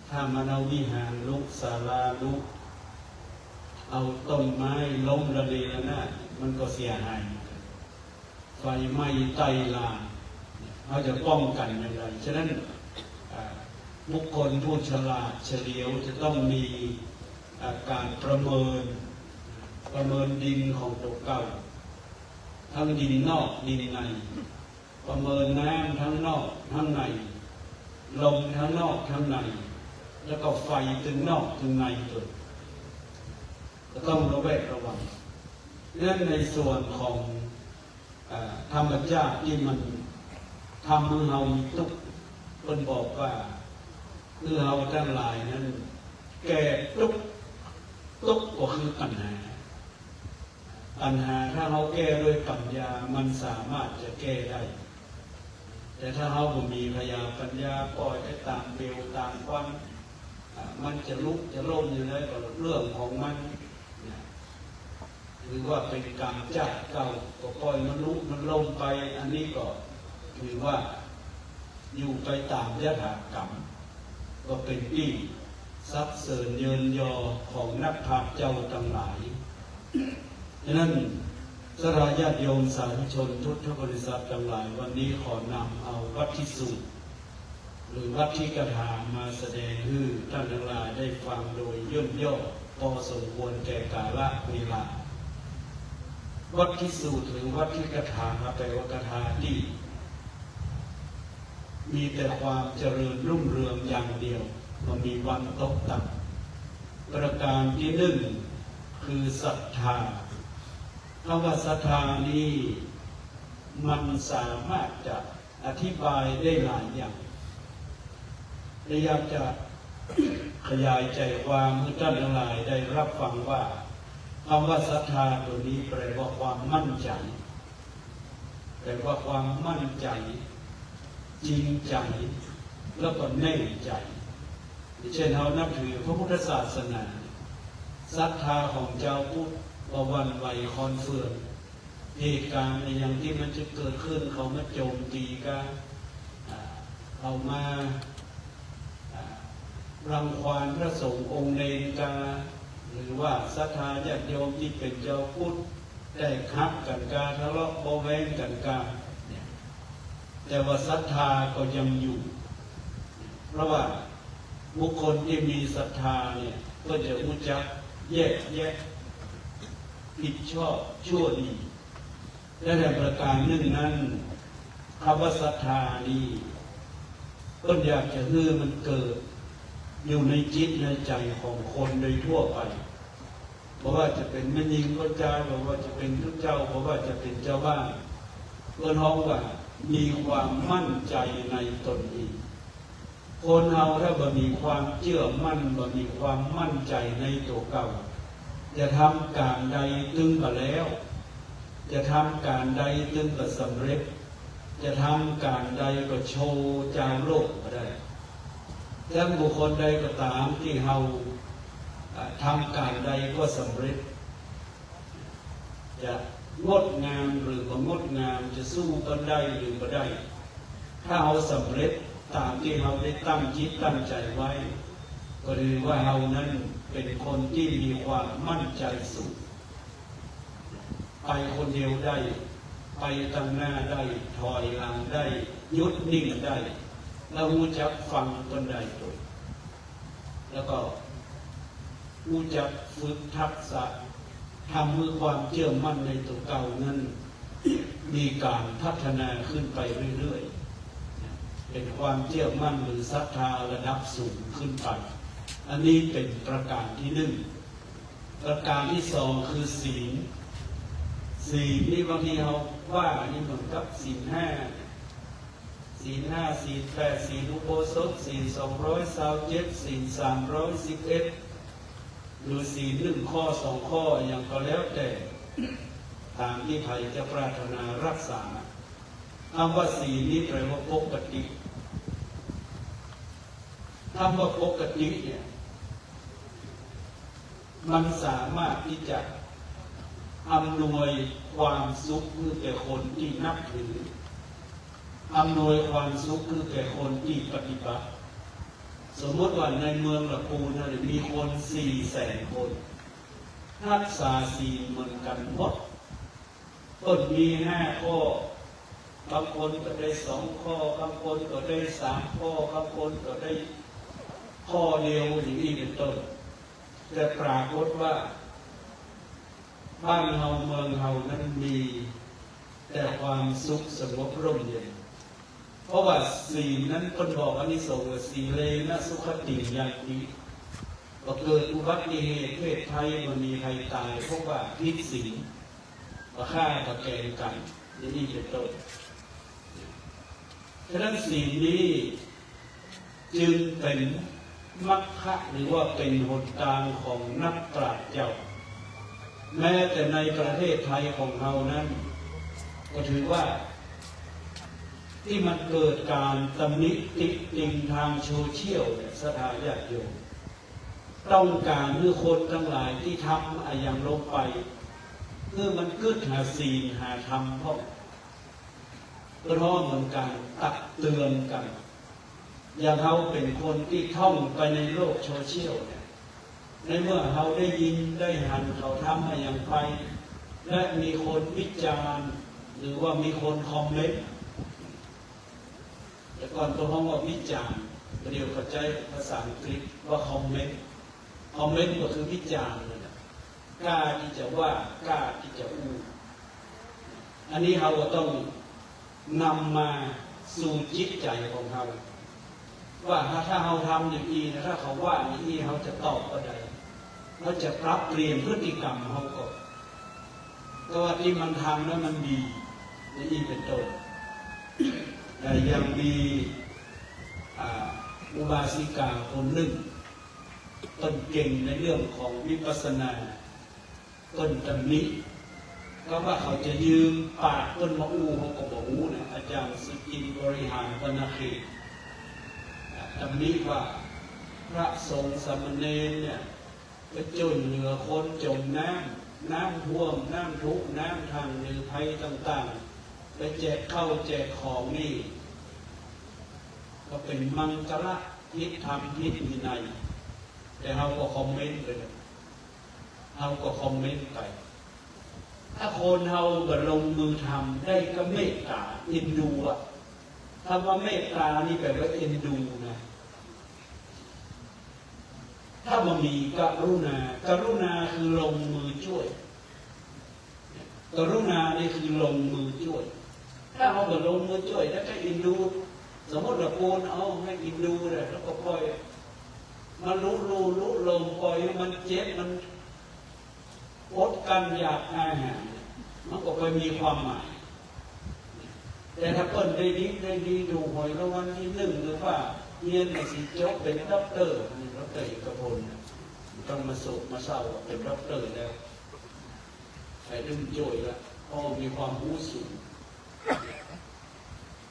ถ้ามันเอาวิหารลุกศาลาลุกเอาต้นไม้ล้มระเนระนาดมันก็เสียหายไฟไหม้ไตลามเขาจะป้องกันอย่างไรฉะนั้นบุคคลผู้ฉลาดเฉลียวจะต้องมีการประเมินดินของตัวเก่าทั้งดินนอกดินในประเมินน้ำทั้งนอกทั้งในลมทั้งนอกทั้งในแล้วก็ไฟถึงนอกถึงในตัวก็ต้องระแวดระวังเรื่องในส่วนของธรรมชาติที่มันทำให้เราทุกคนบอกว่าคือเราทั้งหลายนั้นแก่ทุกก็คือปัญหาถ้าเราแก้ด้วยปัญญามันสามารถจะแก้ได้แต่ถ้าเราไม่มีพยาปัญญาปล่อยให้ตามเบลตามควันมันจะลุกจะล่มอยู่เลยก็เรื่องของมันหรือว่าเป็นกรรมจัดเก่าก็ปล่อยมันลุกมันล่มไปอันนี้ก็ถือว่าอยู่ไปตามยถากรรมก็เป็นที่ซับเสริญเยินยอของนักพรตเจ้าทั้งหลายฉะนั้นสรายาติโยมสาธุชนทุกบริษัททั้งหลายวันนี้ขอนำเอาวัดที่สูตรหรือวัดที่กถามาแสดงให้ท่านทั้งหลายได้ฟังโดยย่นย่อพอสมควรแก่กาลเวลาวัดที่สูตรหรือวัดที่กถาแปลว่ากถาที่มีแต่ความเจริญรุ่งเรืองอย่างเดียวมันมีวันตกต่ำประการที่หนึ่งคือศรัทธาคำว่าศรัทธานี้มันสามารถจะอธิบายได้หลายอย่างแต่อยากจะขยายใจความให้ท่านทั้งหลายได้รับฟังว่าคำว่าศรัทธาตัวนี้แปลว่าความมั่นใจแปลว่าความมั่นใจจริงใจแล้วก็แน่ใจเช่นเรานับถือพระพุทธศาสนาศรัทธาของเจ้าพุทธวันไหวคอนเฟืองเหตุการณ์ในอย่างที่มันจะเกิดขึ้นเขามาโจมตีกันเอามารังควานพระสงฆ์องค์เนรกาหรือว่าศรัทธาญาติโยมที่เป็นเจ้าพุทธได้คับกันกาทะเลาะเบาแวงกันกาแต่ว่าศรัทธาก็ยังอยู่เพราะว่าบุคคลที่มีศรัทธาเนี่ยก็จะรู้จักแยกแยะผิดชอบชั่วดีและในประการหนึ่งนั้นคำว่าศรัทธานี้ก็อยากจะให้มันเกิดอยู่ในจิตในใจของคนโดยทั่วไปเพราะว่าจะเป็นแม่ยิงก็ใจเพราะว่าจะเป็นทุกเจ้าเพราะว่าจะเป็นเจ้าบ้านก็น้องว่ามีความมั่นใจในตนเองคนเราถ้าบ่มีความเชื่อมั่นบ่มีความมั่นใจในตัวเก่าจะทำการใดตึงก็แล้วจะทำการใดตึงก็สำเร็จจะทำการใดก็โชว์จางโลกก็ได้ถ้าบุคคลใดก็ตามที่เราทำการใดก็สำเร็จจะงดงามหรือบ่งดงามจะสู้กันได้หรือบ่ได้ถ้าเราสำเร็จตามที่เราได้ตั้งจิตตั้งใจไว้ก็ถือว่าเรานั้นเป็นคนที่มีความมั่นใจสูงไปคนเดียวได้ไปตั้งหน้าได้ถอยหลังได้หยุดนิ่งได้แล้วรู้จักฟังตนใดตัวแล้วก็รู้จักฝึกทักษะทำให้ความเชื่อมั่นในตัวเก่านั้นมีการพัฒนาขึ้นไปเรื่อยๆ เป็นความเชื่อมั่นหรือศรัทธาระดับสูงขึ้นไปอันนี้เป็นประการที่หนึ่งประการที่สองคือศีลนี่บางทีเราว่านี่เหมือนกับศีลห้าศีลแปดศีลอุโบสถศีล227ศีล311หรือศีล1 ข้อ 2 ข้ออย่างก็แล้วแต่ตามที่ใครจะปรารถนารักษาคำว่าศีลนี้แปลว่าปกติคำว่าปกติเนี่ยมันสามารถที่จะอำนวยความสุขให้แก่คนที่นับถืออำนวยความสุขให้แก่คนที่ปฏิบัติสมมติว่าในเมืองละปูนมีคน400,000 คนรักษาศีลเหมือนกันหมดต้นมี5 ข้อบางคนก็ได้2 ข้อบางคนก็ได้3 ข้อบางคนก็ได้ข้อเดียวอย่างนี้เป็นต้นแต่ปรากฏว่าบ้านเฮาเมืองเฮานั้นมีแต่ความสุขสงบร่มเย็นเพราะว่าศีลนั้นคนบอกอานิสงส์ศีเลนะสุขติยันติพอเกิดอุบัติเหตุเพศภัยมันมีใครตายเพราะว่าผิดศีลมาฆ่าตะแกรงกันอย่างนี้เป็นต้นฉะนั้นศีลนี้จึงเป็นมรรคหรือว่าเป็นหนทางของนักปราชญ์เจ้าแม้แต่ในประเทศไทยของเรานั้นก็ถือว่าที่มันเกิดการตำหนิติติงทางโซเชียลสถาญาติโยมต้องการเพื่อคนทั้งหลายที่ทำอย่างลงไปเพื่อมันกึศหาศีลหาธรรมเพราะเหมือนกันตักเตือนกันอย่างเขาเป็นคนที่ท่องไปในโลกโซเชียลเนี่ยในเมื่อเขาได้ยินได้หันเขาทำมาอย่างไปและมีคนวิจารณ์หรือว่ามีคนคอมเมนต์แต่ก่อนตัวห้องว่าวิจารณ์เดี๋ยวเข้าใจภาษาอังกฤษว่าคอมเมนต์ก็คือวิจารณ์เลยนะกล้าที่จะว่ากล้าที่จะอู้อันนี้เราก็ต้องนำมาสู่จิตใจของเราว่าถ้าเราทำอย่างนี้นะถ้าเขาว่าอย่างนี้เขาจะตอบก็ได้เขาจะปรับเปลี่ยนพฤติกรรมเขาก็ว่าที่มันทำแล้วมันดีนี่เป็นต้นแต่ยังมีอุบาสิกาคนหนึ่งต้นเก่งในเรื่องของวิปัสสนาต้นตำหนิก็ว่าเขาจะยืมปากต้นมะอูเขาก็บอกอูนะอาจารย์สุจินบริหารวรรณเขตตำหนิว่าพระสงฆ์สามเณรเนี่ยไปช่วยเหลือคนจมน้ำท่วมน้ำทุกข์น้ำทางหรือภัยต่างๆไปแจกข้าวแจกของนี่ก็เป็นมังกรทิศธรรมทิศวินัยแต่เราก็คอมเมนต์เลยเราก็คอมเมนต์ไปถ้าคนเราแบบลงมือทำได้ก็เมตตาเอ็นดูอะคำว่าเมตตานี่แปลว่าเอ็นดูนะถ้ามันมีกรุณคือลงมือช่วยกรุณานี่คือลงมือช่วยถ้าเราแบบลงมือช่วยแล้วก็เอ็นดูสมมติเราโกนเอาให้เอ็นดูเลยแล้วก็ปล่อยมันลุลงปล่อยมันเจ็บมันอดกันอยากอาหารมันก็ไปมีความหมายแต่ถ้าเปิ้ลได้ดีดูหวยรางวัลที่1หรือว่าเรียนในสิจบเป็นด็อกเตอร์นี่ด็อกเตอร์เอกพลต้องมาสุขมาเศร้าเป็นด็อกเตอร์แล้วใครดึงโจยละพ่อมีความรู้สูง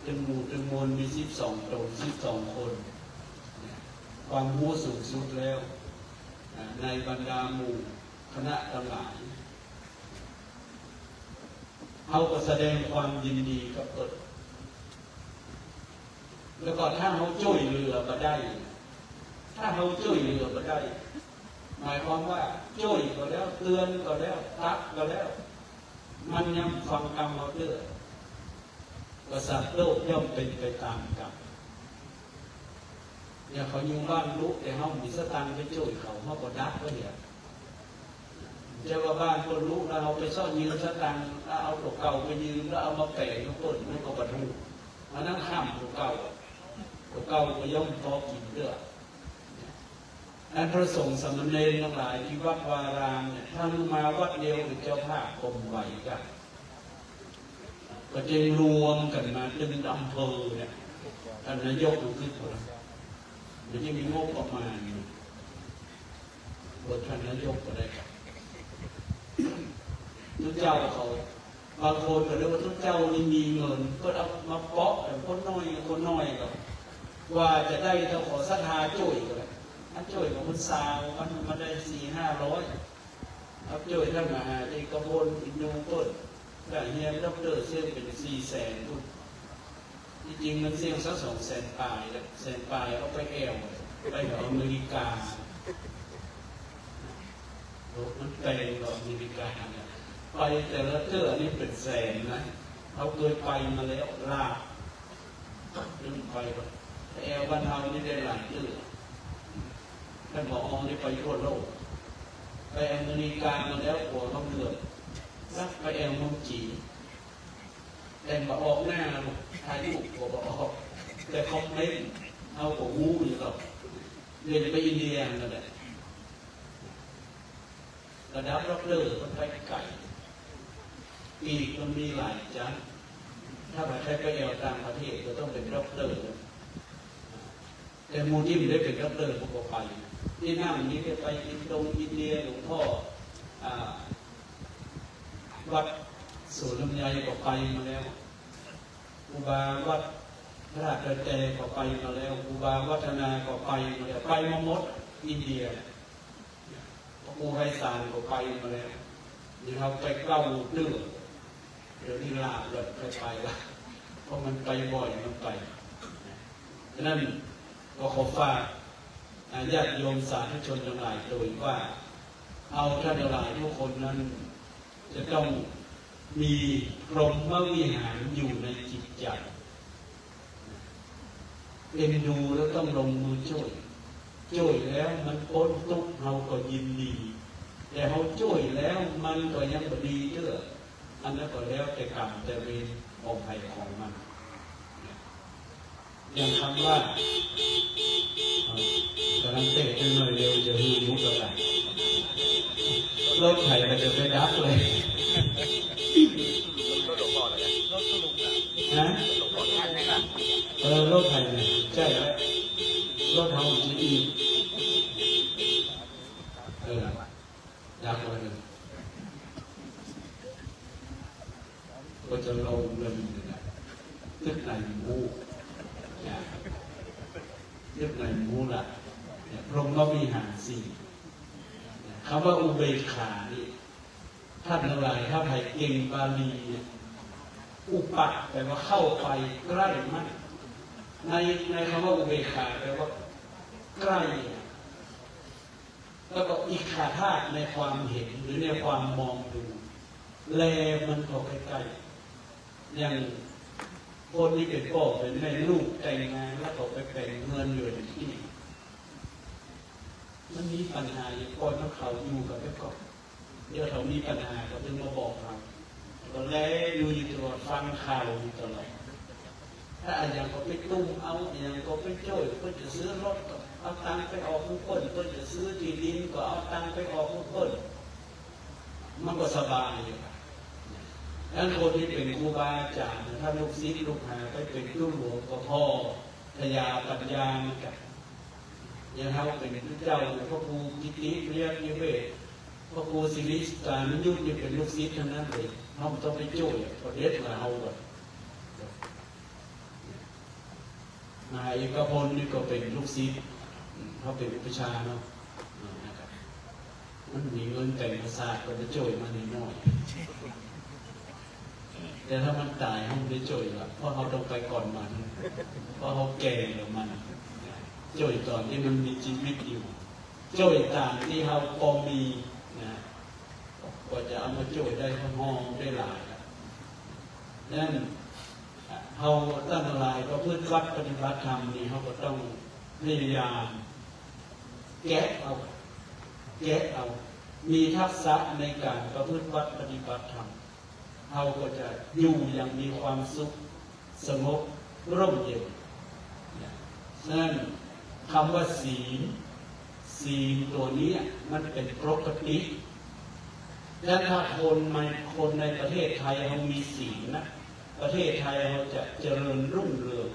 ตึงมวลมี12 ตน 12 คนความรู้สูงสุดแล้วในบรรดาหมู่คณะทั้งหลายเขาก็แสดงความยินดีกับตนแล้วก็ถ้าเขาช่วยเหลือมาได้หมายความว่าช่วยก็แล้วเตือนก็แล้วตักก็แล้วมันยังฟังกรรมเราเด้อว่าสัตว์โลกย่อมเป็นไปตามกรรมเนี่ยเขาอยู่บ้านลุกแต่เขามีสตังค์ไปช่วยเขาก็ดักก็เนี่ยเจ้าบ้านคนรู้แล้วเราไปซ่อนยืมสตังค์แล้วเอาตัวเก่าไปยืมแล้วเอามาแปะทุกต้นมันก็บรรทุกมันนั่งข้ามตัวเก่า ตัวเก่าก็ย่อมพอกินเด้ออันพระสงฆ์สามเณรทั้งหลายที่วัดวารามเนี่ยถ้ามาวัดเดียวเป็นเจ้าภาพกรมไหวกันก็จะรวมกันมาเป็นอำเภอเนี่ยท่านนายกดูขึ้นคนเดี๋ยวจะมีงบประมาณบทท่านนายกก็ได้ครับทุกเจ้าเขาบางคนก็เรียกว่าทุกเจ้านี่มีเงินก็เอามาเปาะแต่คนน้อยก็ว่าจะได้เจ้าขอศรัทธาช่วยก็ได้ถ้าช่วยของคนซาวมันได้400-500เอาช่วยท่านมาที่กระบวนอินดูเปิดแต่เฮียด็อกเตอร์เสี่ยงเป็น400,000ทุกจริงมันเสี่ยงสัก200,000 ปลายแล้ว100,000 ปลายเอาไปแอวไปกับอเมริกามันแปลงกับอเมริกาเนี่ยไปแต่ละเทื่อนี่เป็นแสนนะเขาเคยไปมาแล้วลาบขึ้นไปแอลบ้านเรานี่ได้หลายเทื่อท่านบอกองนี่ไปทั่วโลกไปอเมริกามาแล้วหัวเขาเลือกแล้วไปแอลเมืองจีนแต่มาออกหน้าถ่ายรูปก็บอกแต่คอมเมนต์เอาของงูอยู่หรอกเรียนไปอินเดียนั่นแหละระดับด็อกเตอร์มันไปไก่อีกมันมีหลายชั้นถ้าไปใช้ไปแอลต่างประเทศก็ต้องเป็นด็อกเตอร์แต่มูที่ไม่ได้เป็นด็อกเตอร์พวกไปที่นั่งนี้ไปอินเดียหลวงพ่อวัดสวนลำไยก็ไปมาแล้วอุบาวัดพระราชเจก็ไปมาแล้วอุบาวัฒนาก็ไปมาแล้วไปมาหมดอินเดียภูไพศาลก็ไปมาแล้วนี่เขาไปเล่าเรื่องเดี๋ยวนี้ลาเลยไปละเพราะมันไปบ่อยมันไปฉะนั้นก็ขอฝากญาติโยมสาธุชนทั้งหลายโดยว่าเอาท่านทั้งหลายทุกคนนั้นจะต้องมีพรหมวิหารอยู่ในจิตใจเอ็นดูแล้วต้องลงมือช่วยแล้วมันพ้นทุกข์เราก็ยินดีแต่เขาช่วยแล้วมันก็ยังบ่ดีเด้ออันนั้นก็แล้วแต่กรรมแต่เวรของใครของมันอย่างคำว่ากำลังเตะขึ้นหน่อยเร็วจะฮือมุกอะไรรถไถมันจะไปดับเลยนะรถไถเนี่ยใช่แล้วรถเฮาจีอีดับเลยก็จะลงเงินตึกไหนมูตึกไหนมูล่ะพรหมวิหารสี่คำว่าอุเบกขานี่ท่านทั้งหลายถ้าใครเก่งบาลีอุปะแปลว่าเข้าไปใกล้มากในคำว่าอุเบกขาแปลว่าใกล้แล้วก็อิกขาธาตุในความเห็นหรือในความมองดูแลมันก็ใกล้ๆอย่างคนที่เป็นพ่อเป็นแม่ลูกแต่งงานแล้วก็ไปแบ่งเงินอยู่ที่มันมีปัญหาอย่างก่อนต้องเขาอยู่กับไปก่อนเดี๋ยวเขามีปัญหาเขาจึงมาบอกเราก็แล้วอยู่ตลอดฟังข่าวอยู่ตลอดถ้าอย่างก็ไปตุ้มเอาอย่างก็ไปช่วยก็จะซื้อรถเอาตังค์ไปออกทุกคนก็จะซื้อที่ดินก็เอาตังค์ไปออกทุกคนมันก็สบายอยู่ดังนั้นคนที่เป็นครูบาอาจารย์ถ้าลูกศิษย์ลูกหาไปเป็นลูกหลวงก็พ่อทยาปัญญาเหมือนกันอย่างเขาเป็นเจ้าพระครูกิติเรียกนิเวศพระครูศิริสารยุทธนี่เป็นลูกศิษย์ทั้งนั้นเลยเขาต้องไปช่วยประเด็นมาเอาก่อนนายเอกพลนี่ก็เป็นลูกศิษย์เขาเป็นวิชาเนาะมันมีเงินแต่งภาษาก็จะช่วยมาหน่อยแต่ถ้ามันตายเขาไม่ได้ช่วยละเพราะเขาต้องไปก่อนมันเพราะเขาแก่แล้วมันช่วยตอนที่มันมีชีวิตอยู่ช่วยตามที่เขาพอมีนะก็จะเอามาช่วยได้ข้างห้องได้หลายนั่นเขาตั้งหลายก็เพื่อวัดปฏิบัติธรรมนี่เขาก็ต้องพยายามแกะเอามีทักษะในการประพฤติวัดปฏิบัติธรรมเขาก็จะอยู่อย่างมีความสุขสงบร่มเย็น นั่นคำว่าศีลตัวนี้มันเป็นปกติและถ้าคนในประเทศไทยเรามีศีลนะประเทศไทยเราจะเจริญรุ่งเรือง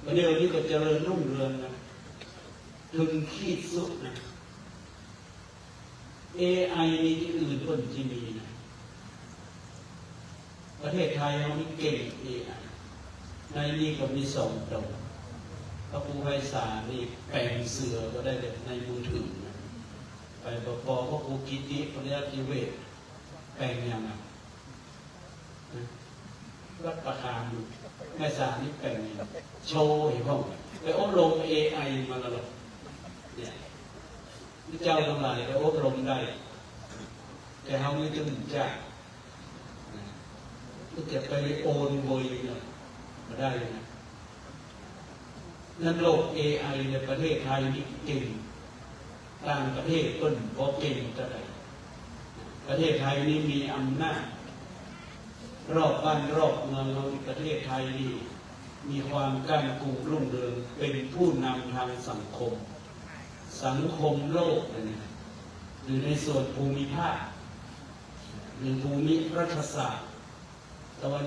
ประเดี๋ยวนี้ก็เจริญรุ่งเรืองนะถึงขีดสุดนะ AI นี่ที่อื่นคนที่มีนะประเทศไทยเรานี่เก่ง AI ในนี้ก็มี2 ตัวพระครูไพศาลนี่แปลงเสือก็ได้เลยในมือถือนะไปพอพระครูกิติปริยัติเวทแปลงยังไงวัดประคามแม่สานี่แปลงยังโชว์ให้พ่อไปอบรม AI มาแล้วเนี่ยเจ้าทั้งหลายไปอบรมได้แต่เขาไม่ถึงจ้าก็จะไปโอนโวยเนี่ยมาได้เลยนะนั่นโลก AI ในประเทศไทยนี่เก่งต่างประเทศต้นพอเก่งจะได้ประเทศไทยนี่มีอำนาจรอบบ้านรอบเมืองเราประเทศไทยนี่มีความก้ำกุรุ่งเรืองเป็นผู้นำทางสังคมโลกนะหรือในส่วนภูมิภาคหรือภูมิรัฐศาสตร์ตะวัน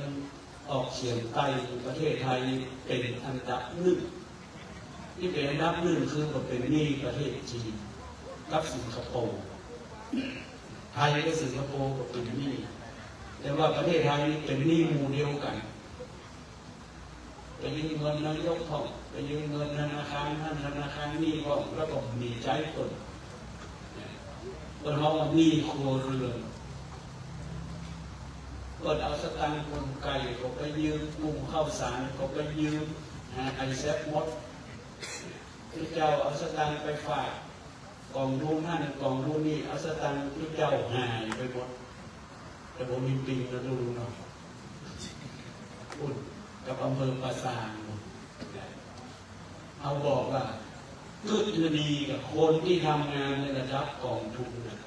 ออกเฉียงใต้ประเทศไทยเป็นอันดับ1ที่เป็นอันดับ1คือเป็นนี่ประเทศจีนกับสิงคโปร์ไทยกับสิงคโปร์ก็เป็นนี่แต่ว่าประเทศไทยเป็นนี่หมู่เดียวกันไปยืมเงินนายกท่องไปยืมเงินธนาคารนั่นธนาคารนี่ก็แล้วก็มีใจคนเรานี่ครัวเรือนก็เอาสตางค์คนไก่ก็ไปยืมปรุงข้าวสารก็ไปยืมไอแซฟมดที่เจ้าเอาสตางค์ไปฝากกองรู้นั่นกองรู้นี่เอาสตางค์ที่เจ้าหายไปหมดแต่ผมมีปิงแล้วดูเนาะอุ่นกับอำเภอปราสาทเอาบอกว่าทุกคดีกับคนที่ทำงานในระดับกองทุนนะ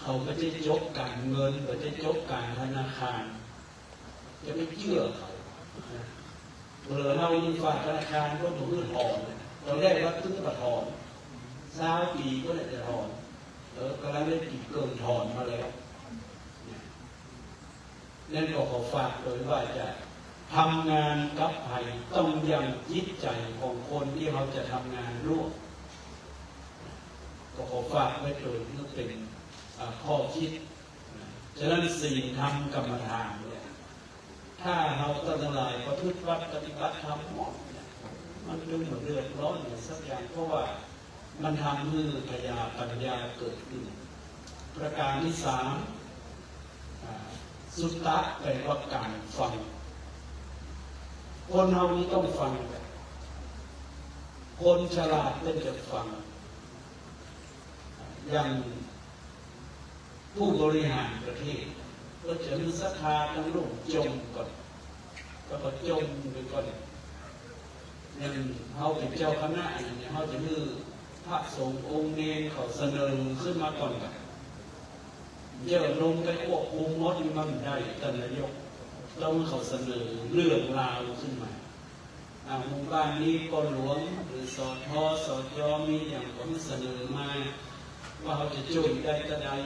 เขาก็จะยกการเงินก็จะยกการธนาคารจะไม่เชื่อเขาเรายิ่งฝากธนาคารก็ถูกถอนเราได้รับถึงกระถอน20 ปีก็ได้จะถอนกำลังได้ปีเกินถอนมาแล้วนั่นก็ขอฝากโดยว่าจะทำงานกับใครต้องยังจิตใจของคนที่เขาจะทำงานร่วมก็ขอฝากไว้โดยนี่เป็นข้อคิดฉะนั้นศีลธรรมกรรมฐานเนี่ยถ้าเราตั้งหลายประพฤติวัดปฏิบัติธรรมหมดมันดูเหมือนเดือดร้อนอย่างสักอย่างเพราะว่ามันทำให้ปัญญาเกิดขึ้นประการที่3สุตตะแปลว่าการฟังคนเรานี้ต้องฟังคนฉลาดต้องจะฟังอย่างผู้บริหารประเทศก็จะมีศรัทธาทั้งโลกจมก่อนก็จมไปก่อนอย่างเขาเป็นเจ้าคณะอย่างนี้เขาจะมีพระสงฆ์องค์เนรเขาเสนอขึ้นมาก่อนกันเยอะลงไปควบคุมมดมันได้แต่นายกต้องเขาเสนอเรื่องราวขึ้นมาหมู่บ้านนี้ก็หลวงหรือสอทอสอจอมีอย่างผมเสนอมาว่าเขาจะช่วยได้ก็ได้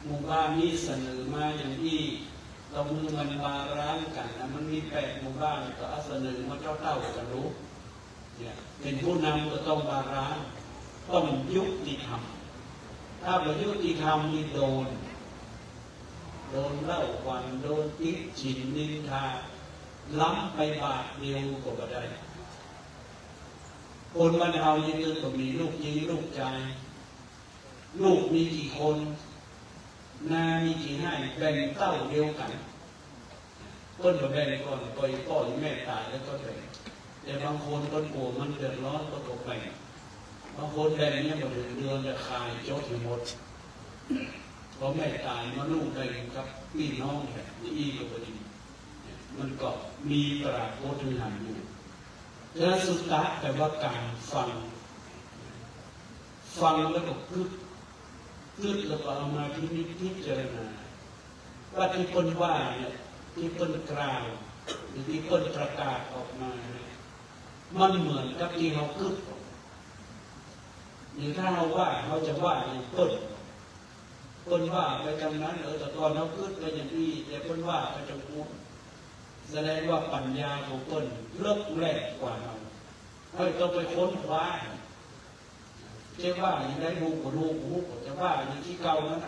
หมู่บ้านนี้เสนอมาอย่างที่เรามือมันบาร้างกันมันมี8 หมู่บ้านก็เสนอมาเท่ากันรู้เนี่ยเป็นผู้นำก็ต้องบาร้างต้องยุติธรรมถ้าไม่ยุติธรรมนี่โดนเล่าควันโดนติฉินนินทาล้ำไปบาทเดียวก็ไม่ได้คนมันเอาอย่างนี้ก็มีลูกยิงลูกใจลูกมีกี่คนนามีกี่ให้แบ่งเต้าเดียวกันต้นก็แบ่งก่อนปล่อยพ่อแม่ตายแล้วก็แบ่งแต่บางคนต้นโผล่มันเดือดร้อนก็ตกแบ่งบางคนแบ่งเนี่ยหมดเดือนจะคายโจ๊กหมดพอแม่ตายมาลูกได้ครับพี่น้องแบบนี้ก็พอดีมันก็มีปรากฏหันอยู่ฉะนั้นสุตตะแปลว่าการฟังแล้วก็พึกแล้วก็เอามาพิจารณาว่าที่คนว่าเนี่ยที่คนกล่าวหรือที่คนประกาศออกมาเนี่ย มันเหมือนกับที่เราคิดหรือถ้าเราว่าเราจะว่าอย่างเปิ้นว่าไปจำนั้นแต่ตอนเราคิดไปอย่างนี้แต่เปิ้นว่าไปจังกูแสดงว่าปัญญาของเปิ้นเลิกแรกกว่าเราต้องไปค้นคว้าจะว่าอย่างไรรู้ก็รู้จะว่าอย่างที่เก่านั้น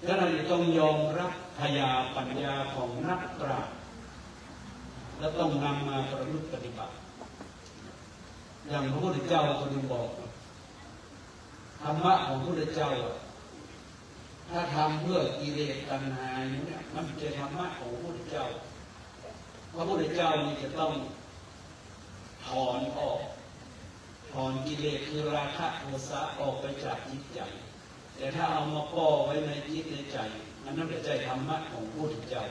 ฉะนั้นต้องยอมรับพยาปัญญาของนักปราชญ์และต้องนำมาประพฤติปฏิบัติอย่างพระพุทธเจ้าก็ได้บอกธรรมะของพระพุทธเจ้าถ้าทำเพื่อกิเลสตัณหาเนี่ยมันจะธรรมะของพระพุทธเจ้าพระพุทธเจ้านี่จะต้องถอนออกถอนกิเลสคือราคะโทสะออกไปจากจิตใจแต่ถ้าเอามาป้อไว้ในจิตในใจมันนั่นเป็นใจธรรมะของพระพุทธเจ้า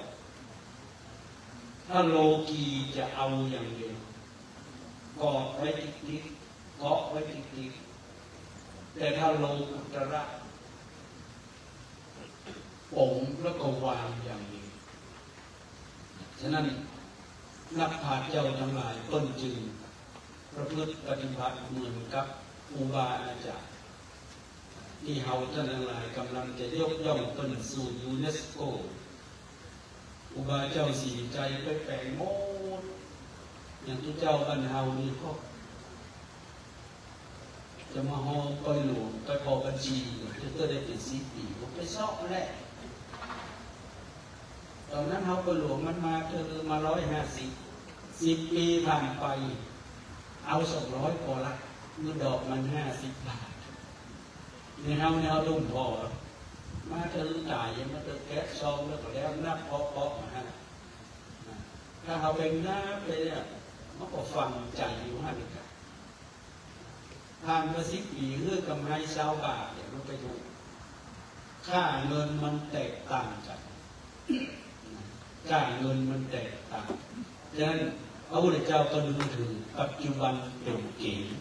ถ้าโลกีจะเอาอย่างเดียวเกาะไว้ติดเกาะไว้ติดแต่ถ้าโลกุตระปงแล้วก็วางอย่างนี้ฉะนั้นนักปราชญ์เจ้าทั้งหลายต้นจึงประพฤติปฏิบัติเหมือนกับครูบาอาจารย์ที่เฮาท่านทั้งหลายกำลังจะยกย่องเพิ่นสู่ยูเนสโกครูบาเจ้าสีใจไปแปลงโมดอย่างที่เจ้าบ้านเฮานี่ก็จะมาฮอไปหลวงไปพอบัญชีจะได้เป็น10 ปีผมไปซอกแรกตอนนั้นเฮาไปหลวงมันมามา150 10 ปีผ่านไปเอา200พอละเงินดอกมัน50 บาทในเฮาเนี่ยเอาลุ่มพอมาเธอจ่ายยังมาเธอแก๊สซองแล้วก็แล้วนับพอมาฮะถ้าเขาเป็นนับไปเนี่ยมันก็ฟังใจอยู่ฮะนี่ครับทางมา10 ปีเรื่องกำไร20 บาทเนี่ยมันไปดูค่าเงินมันแตกต่างกันค่าเงินมันแตกต่างฉะนั้นพระพุทธเจ้าก็นึกถึงปัจจุบันเป็นเกณฑ์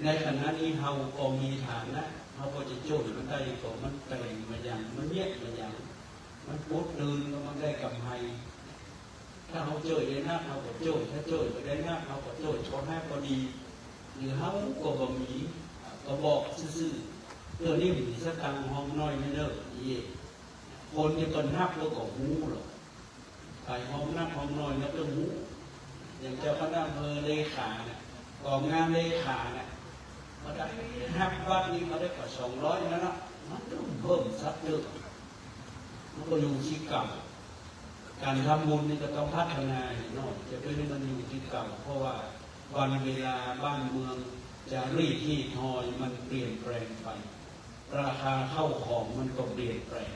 ในขณะนี้เฮาก็มีฐานะเฮาก็จะโจ้มันได้ก็มันแปลงมาอย่างมันเนี้ยมาอย่างมันพุทธเดินก็มันได้กำไรถ้าเฮาเจอได้นักเฮาก็โจ้ถ้าโจ้ไม่ได้นักเฮาก็โจ้ชนให้พอดีหรือเฮาก็บ่มีก็บอกซื่อๆเรื่องนี้มีสตังค์ห้องน้อยไม่เด้ออีคนที่เป็นนักแล้วก็หูหรอกไปห้องนักห้องน้อยแล้วก็หูอย่างเจ้าคณะอำเภอเลขาเนี่ยกองงานเลขาเนี่ยเขาได้หักวัดนี้เขาได้กว่า200แล้วเนาะมันต้องเพิ่มสักเยอะมันก็อยู่ที่เก่าการทำบุญนี่ก็ต้องพัฒนาหน่อยจะเป็นมันอยู่ที่เก่าเพราะว่าวันเวลาบ้านเมืองจะรีดที่ทอยมันเปลี่ยนแปลงไปราคาเข้าของมันก็เปลี่ยนแปลง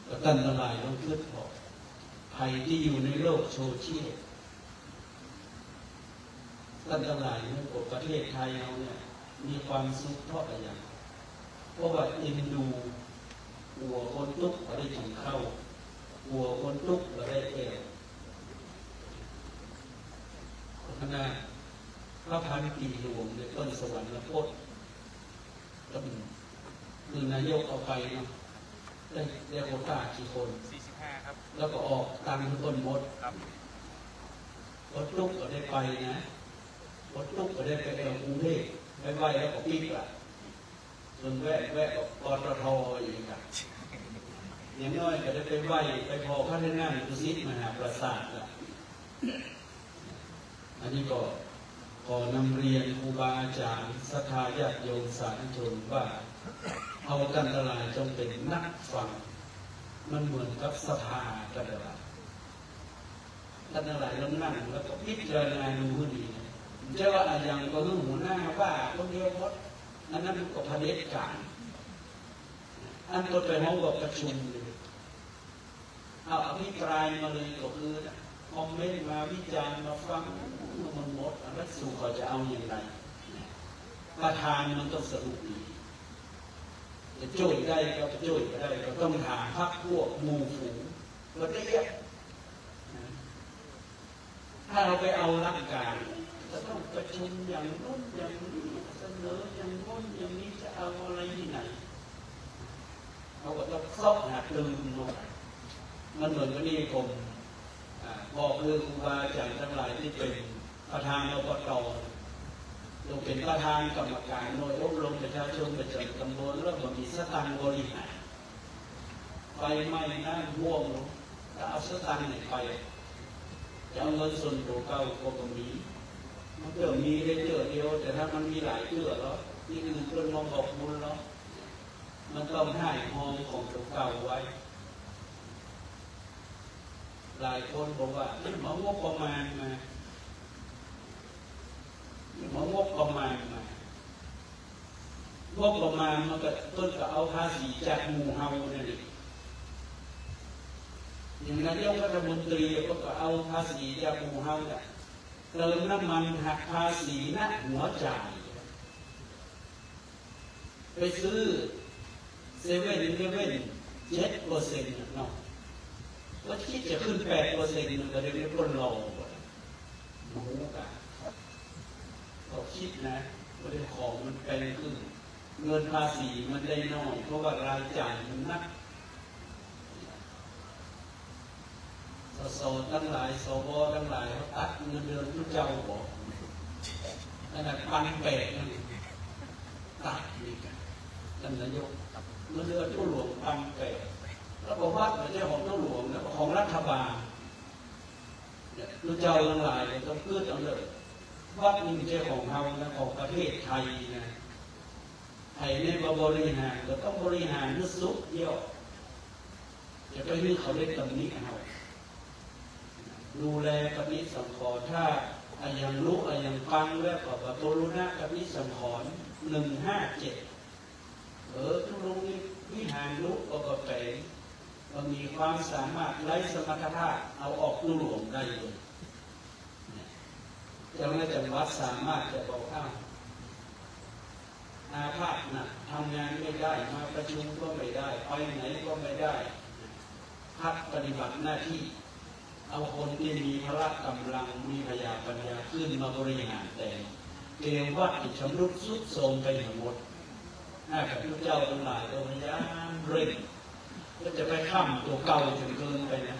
ก็ตั้งแต่หลายต้องคิดพอภัยที่อยู่ในโลกโซเชียลท่านทั้งหลายเนี่ยประเทศไทยเราเนี่ยมีความสุขเพราะอะไรอย่างเพราะว่าเอ็นดูหัวคนทุกข์ก็ได้ถึงเข้าหัวคนทุกข์ก็ได้แก่ขณะพระพันปีหลวงในต้นสวรรค์ละพจน์ก็คือนายกเอาไปเนาะได้โควต้ากี่คน45ครับแล้วก็ออกตังค์ทุกคนหมดครับรถตุ๊กก็ได้ไปนะรถตุ๊กก็ได้ไปกรุงเทพไปไหวแล้วก็ปิ๊กละส่วนแวะกับปตทอย่างนี้ครับอย่างน้อยก็ได้ไปไหวไปพอข้าราชการกุศิมหาปราสาทละอันนี้ก็ขอนำเรียนครูบาอาจารย์ศรัทธาญาติโยมสาธุชนว่าเอากันตลายจงเป็นนักฟังมันเหมือนกับสภากันตลาดกันตลาดนั่งแล้วก็พิจารณาดูให้ดีเจ้าว่าอย่างก็คือหัวหน้าว่าคนเดียวหมดอันนั้นก็เผด็จการอันก็ไปห้องกับประชุมเลยเอาอภิปรายมาเลยก็คือคอมเมนต์มาวิจารณ์มาฟังมันหมดแล้วสู่เขาจะเอาอย่างไรประธานมันต้องสรุปดีจะโจ้ยได้ก็จะโจ้ยก็ได้ก็ต้องหาพรรคพวกหมู่ฝูงก็ได้เยอะถ้าเราไปเอาหลักการจะต้องประชุมอย่างโน้นอย่างนี้เสนออย่างโน้นอย่างนี้จะเอาอะไรที่ไหนเขาก็ต้องซอกหาตื่นลงมันเหมือนกับนี่ผม บอกเรื่องครูบาอาจารย์ทั้งหลายที่เป็นประธานอบตเราเป็นประธานกรรมการหน่วยอบรมประชาชนประจำตำบลแล้วก็มีสตังค์บริหารไฟไหม้น้ำท่วมก็เอาสตังค์ไปจะเอาเงินส่วนตัวเก่าก็มีมันเกิดมีได้เจอเดียวแต่ถ้ามันมีหลายเจอแล้วนี่คือเรื่องมองบอกบุญแล้วมันต้องให้ห้องของตัวเก่าไว้หลายคนบอกว่ามันมางบประมาณมางบประมาณมางบประมาณมันก็ต้นก็เอาภาษีจากหมู่เฮาเนี่ยอย่างนายกรัฐมนตรีก็เอาภาษีจากหมู่เฮาเนี่ยเติมน้ำมันหักภาษีณหัวจ่ายไปซื้อ7%เนาะว่าคิดจะขึ้น8%มันก็ได้เป็นคนรอหมูกันเขาคิดนะว่าได้ของมันแพงขึ้นเงินภาษีมันได้น้อยเพราะว่ารายจ่ายมันนักสอทั้งหลายสวทั้งหลายเขาตัดเงินเดือนผู้เจ้าบอกขนาด1,800นั่นตัดนี่กันท่านนายกเงินเดือนผู้หลวง1,800แล้วบอกว่าไม่ใช่ของผู้หลวงนะของรัฐบาลผู้เจ้าทั้งหลายต้องเกิดเอาเลยวัดนี้ไม่ใช่ของเรานะของประเทศไทยนะไทยในบริหารก็ต้องบริหารด้วยสุดเดียวจะไปนึกเขาเล่นตำนี้เอาดูแลปฏิสังขรณ์ถ้าอย่างรู้อย่างฟังแล้วก็ประตูรุณะปฏิสังขรณ์157ทุกโรงวิหารรู้ก็แปลงมันมีความสามารถไร้สมรรถภาพเอาออกตู้หลวงได้เลยเจ้าหน้าที่วัดสามารถจะบอกอาพาธนะทำงานไม่ได้มาประชุมก็ไม่ได้ไปไหนก็ไม่ได้พักปฏิบัติหน้าที่เอาคนที่มีพละกำลังมีพยาปัญญาขึ้นมาบริหารแต่เกณฑ์วัดชำรุดทรุดโทรมไปหมดกับพระเจ้าทั้งหลายก็พยายามเร่งก็จะไปข้ามตัวเก่าจนเกินไปนะ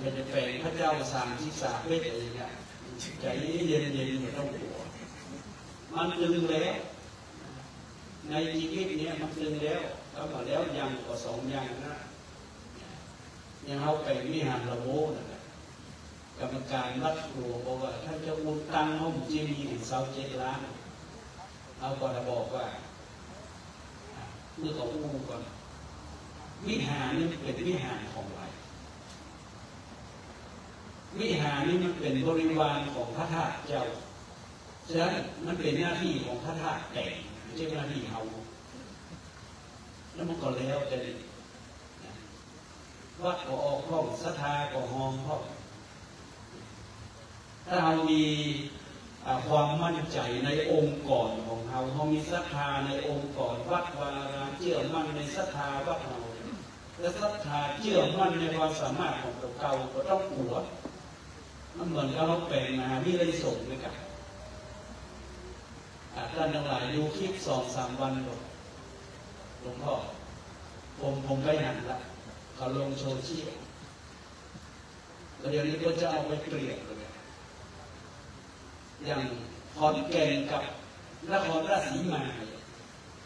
มันจะแฝงพระเจ้าสามที่สาเวทอะไรอย่างเงี้ยใจเย็นไม่ต้องกลัวมันตึงแล้วในชีวิตนี้มันตึงแล้วก็มาแล้วยังกว่า2ยังนะยังเอาไปวิหารละโมนะกรรมการวัดครูบอกว่าท่านจะอุดตังห้องจีมีถึง27 ล้านเอาก่อนบอกว่าเมื่อเขาอู้ก่อนวิหารนี่เป็นวิหารของอะไรวิหารนี่มันเป็นบริวารของพระธาตุเจ้าฉะนั้นมันเป็นหน้าที่ของพระธาตุแต่งไม่ใช่หน้าที่เฮาแล้วมันก็แล้วแต่วัดก็ออกห้องศรัทธาก็ห้องห้องถ้าเรามีความมั่นใจในองค์ก่อนของเรามีศรัทธาในองค์ก่อนวัดวารามเชื่อมั่นในศรัทธาวัดเราและศรัทธาเชื่อมั่นในความสามารถของตัวเก่าก็ต้องกลัวมันเหมือนกับเราแปลงมาวิเลยส่งด้วยกันท่านทั้งหลายดูคลิป2-3 วันหลวงพ่อผมไปหันละเขาลงโซเชียลแล้วเดี๋ยวนี้ก็จะเอาไปเปรียบเลยอย่างขอนแก่นกับนครราชสีมา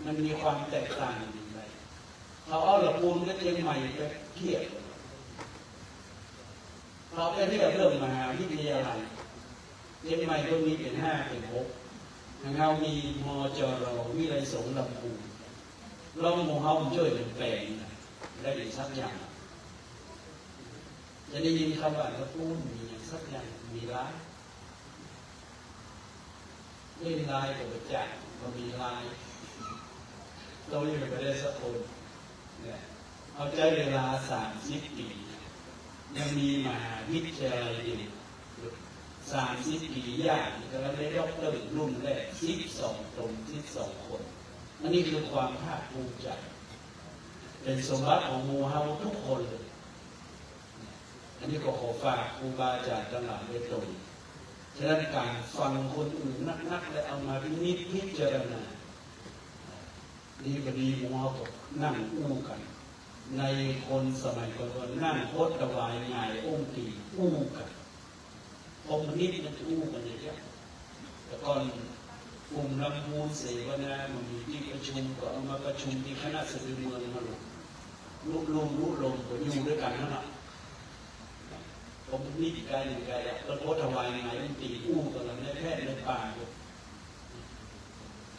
มันมีความแตกต่างกันอย่างไรเขาเอาละปูนกับเชียงใหม่ไปเทียบเราไปเทียบเรื่องมหาวิทยาลัยเชียงใหม่ก็มีเป็น5 เป็น 6ทางเรามีมจรวิไลสงฆ์ลำพูนลองหมู่เฮาช่วยเป็นแปลงได้อีกสักอย่างจะได้ยินคำว่าละปูนมีสักอย่างมีร้านเล่นลายกับจักรก็มีลายเราอยู่ไม่ได้สักคนเนี่ยเอาใจเวลา30 ปียังมีมหาวิทยาลัยเดียว30 ปียากก็ได้ด็อกเตอร์รุ่นแรก12 คนอันนี้คือความภาคภูมิใจเป็นสมบัติของหมู่เฮาทุกคนเลยอันนี้ก็ขอฝากครูบาอาจารย์ทั้งหลายไว้ตรงฉะนั้นการฟังคนอื่นนักและเอามาพิจารณาดีบดีหมู่เฮาก็นั่งอู้กัน ในคนสมัยก่อนนั่งโคตรถวายงายองค์ตีอู้กันองค์นิดมันจะอู้กันอย่างเงี้ยแต่ก่อนกลุ่มลำพูนเสวนามันมีที่ประชุมก็เอามาประชุมที่คณะสตรีเมืองมาลุกลงก็อยู่ด้วยกันนั่นแหละผมนิดกายหนึ่งกายแล้วโคตรถวายงายองค์ตีอู้กันแล้วในแพทย์ในป่าอยู่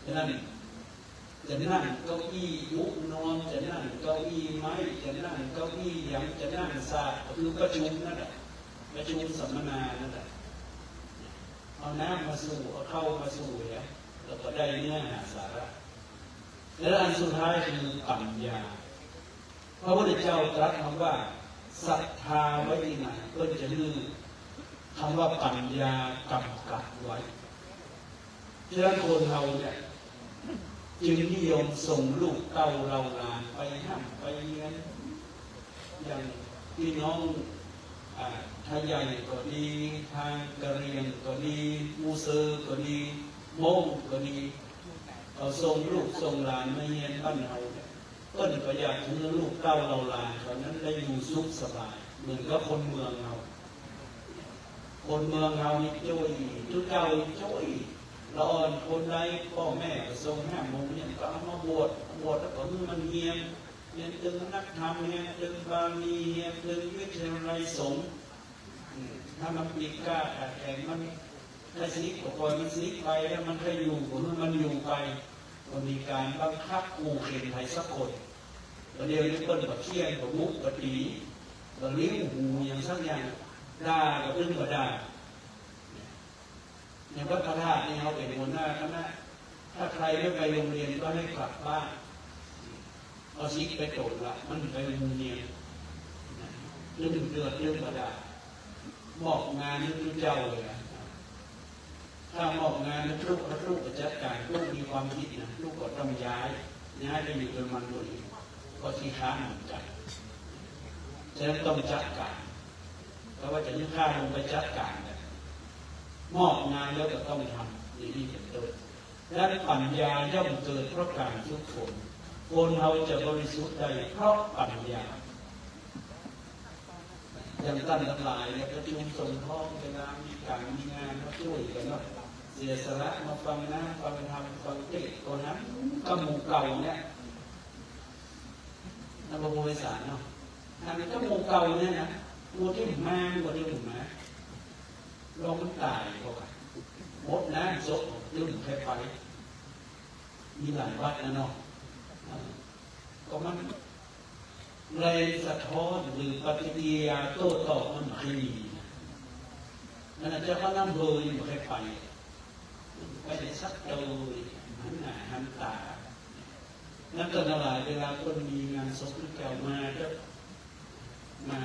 ฉะนั้นจะนั่งเก้าอี้ยุกนอนจะนั่งเก้าอี้ไม้จะนั่งเก้าอี้ยังจะนั่งศาสตร์คือประชุมนั่นแหละประชุมสัมมนานั่นแหละเอาน้ำมาสู่เอาเข้ามาสู่เนี่ยแล้วก็ได้เนื้อหาสาระและอันสุดท้ายคือปัญญาพระพุทธเจ้าตรัสคำว่าศรัทธาไว้ที่ไหนเพื่อจะลืมคำว่าปัญญากำกับไว้ฉะนั้นคนเราเนี่ยจึงนิยมส่งลูกเต้าเราหลานไปห้ามไปเรียนอย่างพี่น้องไทยใหญ่ก็ดีทางกะเหรี่ยงก็ดีมูเซอร์ก็ดีมงก็ดีเอาส่งลูกส่งหลานมาเรียนบ้านเราก็อยากให้ลูกเต้าเราหลานเขานั้นได้อยู่สุขสบายเหมือนกับคนเมืองเราคนเมืองเรานี่จ้อยทุกเจ้าจ้อยเราอ่อนคนใดพ่อแม่ก็ส่งห้ามโมงเนี่ยก็เอามาบวชแล้วก็มันเฮียนตึงนักธรรมเฮียนตึงบาลีเฮียนตึงวิทยาลัยสงฆ์ถ้ามันปีกล้าแข่งมันถ้าสนิทก็ปล่อยมันสนิทไปแล้วมันก็อยู่มันอยู่ไปมันมีการบังคับกูเข็นไทยสักคนประเดี๋ยวนี้เปิ้ลกับเที่ยงกับมุกกับตีกับลิ้วหูอย่างสักอย่างด่ากับเรื่องกับด่าในวัดพระธาตุนี่เขาเป็นหัวหน้าคณะถ้าใครไม่ไปโรงเรียนก็ให้กลับบ้านเอาซิกไปโดดละมันไปโรงเรียนเรื่องเดือดเรื่องกระดาษมอบงานนี่คือเจ้าเลยนะถ้ามอบงานแล้วลูกก็จัดการลูกมีความคิดนะลูกก็ต้องย้ายไปอยู่กับมันด้วยก็ที่ค้าเหมือนกันฉะนั้นต้องจัดการเพราะว่าจะยึดข้าลงไปจัดการมอบงานแล้วก็ต้องทำอย่างนี้เป็นต้นและปัญญาย่อมเกิดเพราะการฝึกฝนคนเราจะบริสุทธิ์ได้เพราะปัญญาอย่างท่านทั้งหลายเนี่ยประชุมสงฆ์ท้องเวลามีการมีงานมาช่วยกันเนาะเสียสละมาฟังนะฟังธรรมฟังเทศตัวนั้นก็หมู่เก่าเนี่ยนักบริษัทเนาะอันนี้ก็หมู่เก่าเนี่ยนะหมู่ที่มาหมู่ที่หมู่มาลองมันตายก็กันหมดนะศพยืมแค่ไปมีหลายวัดนะเนาะก็มันแรงสะท้อนหรือปฏิกิริยาโต้ตอบมันไม่มีนั่นอาจจะเขาน้ำเบยอยู่แค่ไปได้สักโดยหันหน้าหันตานั่นก็ละลายเวลาคนมีงานศพหรือแก้วมาก็มา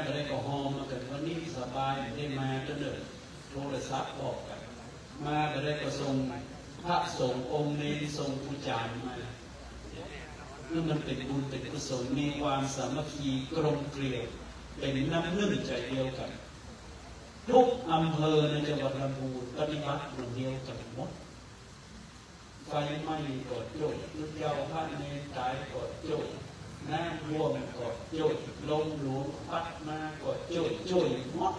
อะไรก็หอมมากันวันนี้สบายได้มาก็เดินโทรศัพท์บอกกันมาอะไรก็ส่งพระสงฆ์องค์นี้ส่งผู้จานมาเมื่อมันเป็นบุญเป็นกุศลมีความสามัคคีกลมเกลียวเป็นน้ำนึ่งใจเดียวกันทุกอำเภอในจังหวัดลำพูนปฏิบัติเหมือนเดียวกันหมดไฟไหม้กดจุดลูกเจ้าพระเนรตายกดจุดน้ำท่วมกดจุดลมหลวงพัดมากดจุดหมด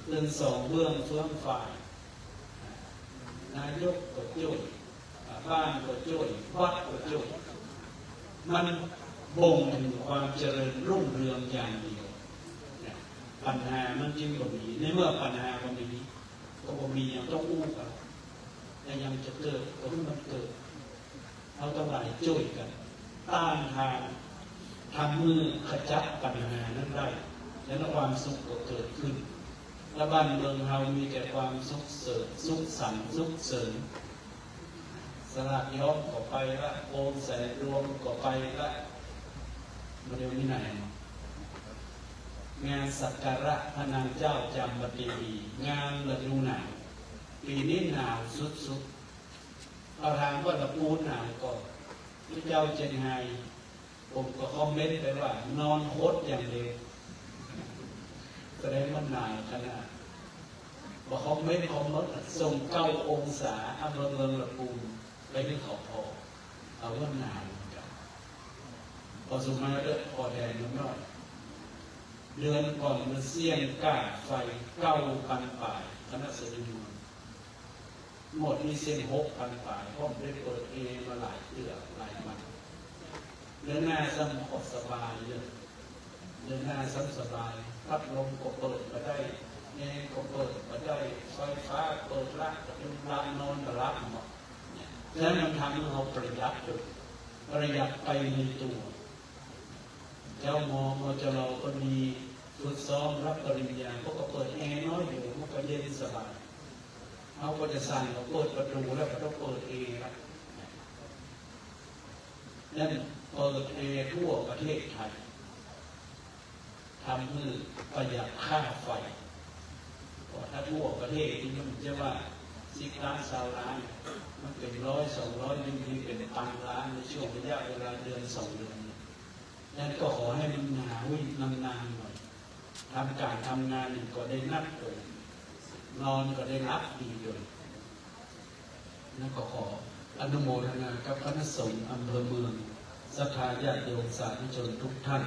เรื่องสองเบื้องเฟื่องฝ่ายนายกกดจุดบ้านกดจุดวัดกดจุดมันบ่งถึงความเจริญรุ่งเรืองอย่างเดียวปัญหามันจึงบ่มีในเมื่อปัญหามันมีก็บ่มียังต้องอู้กันแต่ยังจะเกิดก็มันเกิดเราต้องหลายช่วยกันต้านทานทำมือขจัดปัญหานั้นได้และความสุขก็เกิดขึ้นและบ้านเมืองเรามีแต่ความสุขเสริญสุขสันต์สุขเสริญสลากย้อมก็ไปละโอมแสนรวมก็ไปละมาเดี๋ยวนี้ไหนงานสักการะพระนางเจ้าจามตีงานฤดูหนาวปีนี้หนาวสุดๆเอาทางว่าตะปูหนาวก็พระเจ้าเจนไฮผมก็คอมเมนต์ไปว่านอนโคตรอย่างเดียวแสดงว่าหนาวขนาดบอกคอมเมนต์ส่ง9 องศาอำเภอเมืองลำพูนไปที่ขอบพอเอาว่าหนาวกัน อสมัยเด้อพอแดงน้อยเดือนก่อนมันเสี่ยงก้าไฟ9,000 ป่ายคณะเสด็จหมดมีเส้น6,000 ป่ายเพราะได้เปิดเอมาหลายเดือนหลายวันเดือนหน้าซ้ำขอสบายเลยเดือนหน้าซ้ำสบายพัดลมก็เปิดมาได้แอร์ก็เปิดมาได้ไฟฟ้าเปิดละเป็นร้านนอนก็รับหมดแล้วมันทำให้เราประหยัดไปในตัวเจ้ามอมจรก็มีฝึกซ้อมรับปริญญาก็เปิดแอร์น้อยอยู่มันก็เย็นสบายเขาก็จะสั่งเขาเปิดประตูแล้วก็ต้องเปิดเองครับนั่นเปิดเองทั่วประเทศไทยทำให้ประหยัดค่าไฟถ้าทั่วประเทศที่มันจะว่า10 ล้าน20 ล้านมันเป็น100 200นี่เป็นพันล้านในช่วงระยะเวลาเดือน2 เดือนนั่นก็ขอให้มันหนาวๆนานๆหน่อยทำการทำงานก็ได้นักเลยนอนก็ได้รับดีเลยนั่นก็ขออนุโมทนากับคณะสงฆ์อำเภอเมืองศรัทธาญาติโยมสาธุชนทุกท่าน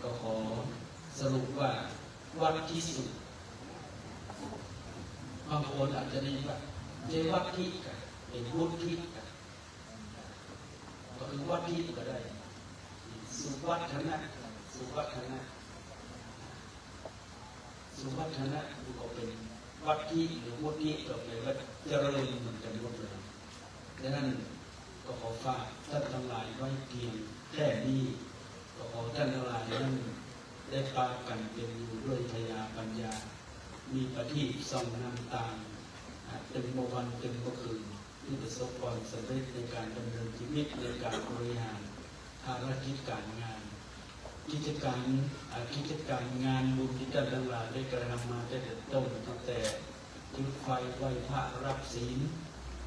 ก็ขอสรุปว่าวัดที่สุดบางคนอาจจะได้ว่าเจวัดที่กันเป็นวุฒิที่กันก็คือวัดที่ก็ได้สุวัฒนะสุวัฒนะก็เป็นวัดที่หรือวุฒิก็เป็นว่าเจริญเหมือนกันหมดเลยดังนั้นก็ขอฝากท่านทั้งหลายไว้เพียงแค่นี้ก็ขอท่านทั้งหลายนั้นได้ปากันเป็นอยู่ด้วยพยาปัญญามีปฏิส่องนำตามเต็มวันเต็มคืนที่ประสบความสำเร็จในการดำเนินชีวิตในการบริหารภารกิจการงานกิจการงานบุญที่ท่านทั้งหลายได้กระทำมาตั้งแต่ต้นตั้งแต่จุดไฟไหว้พระรับศีล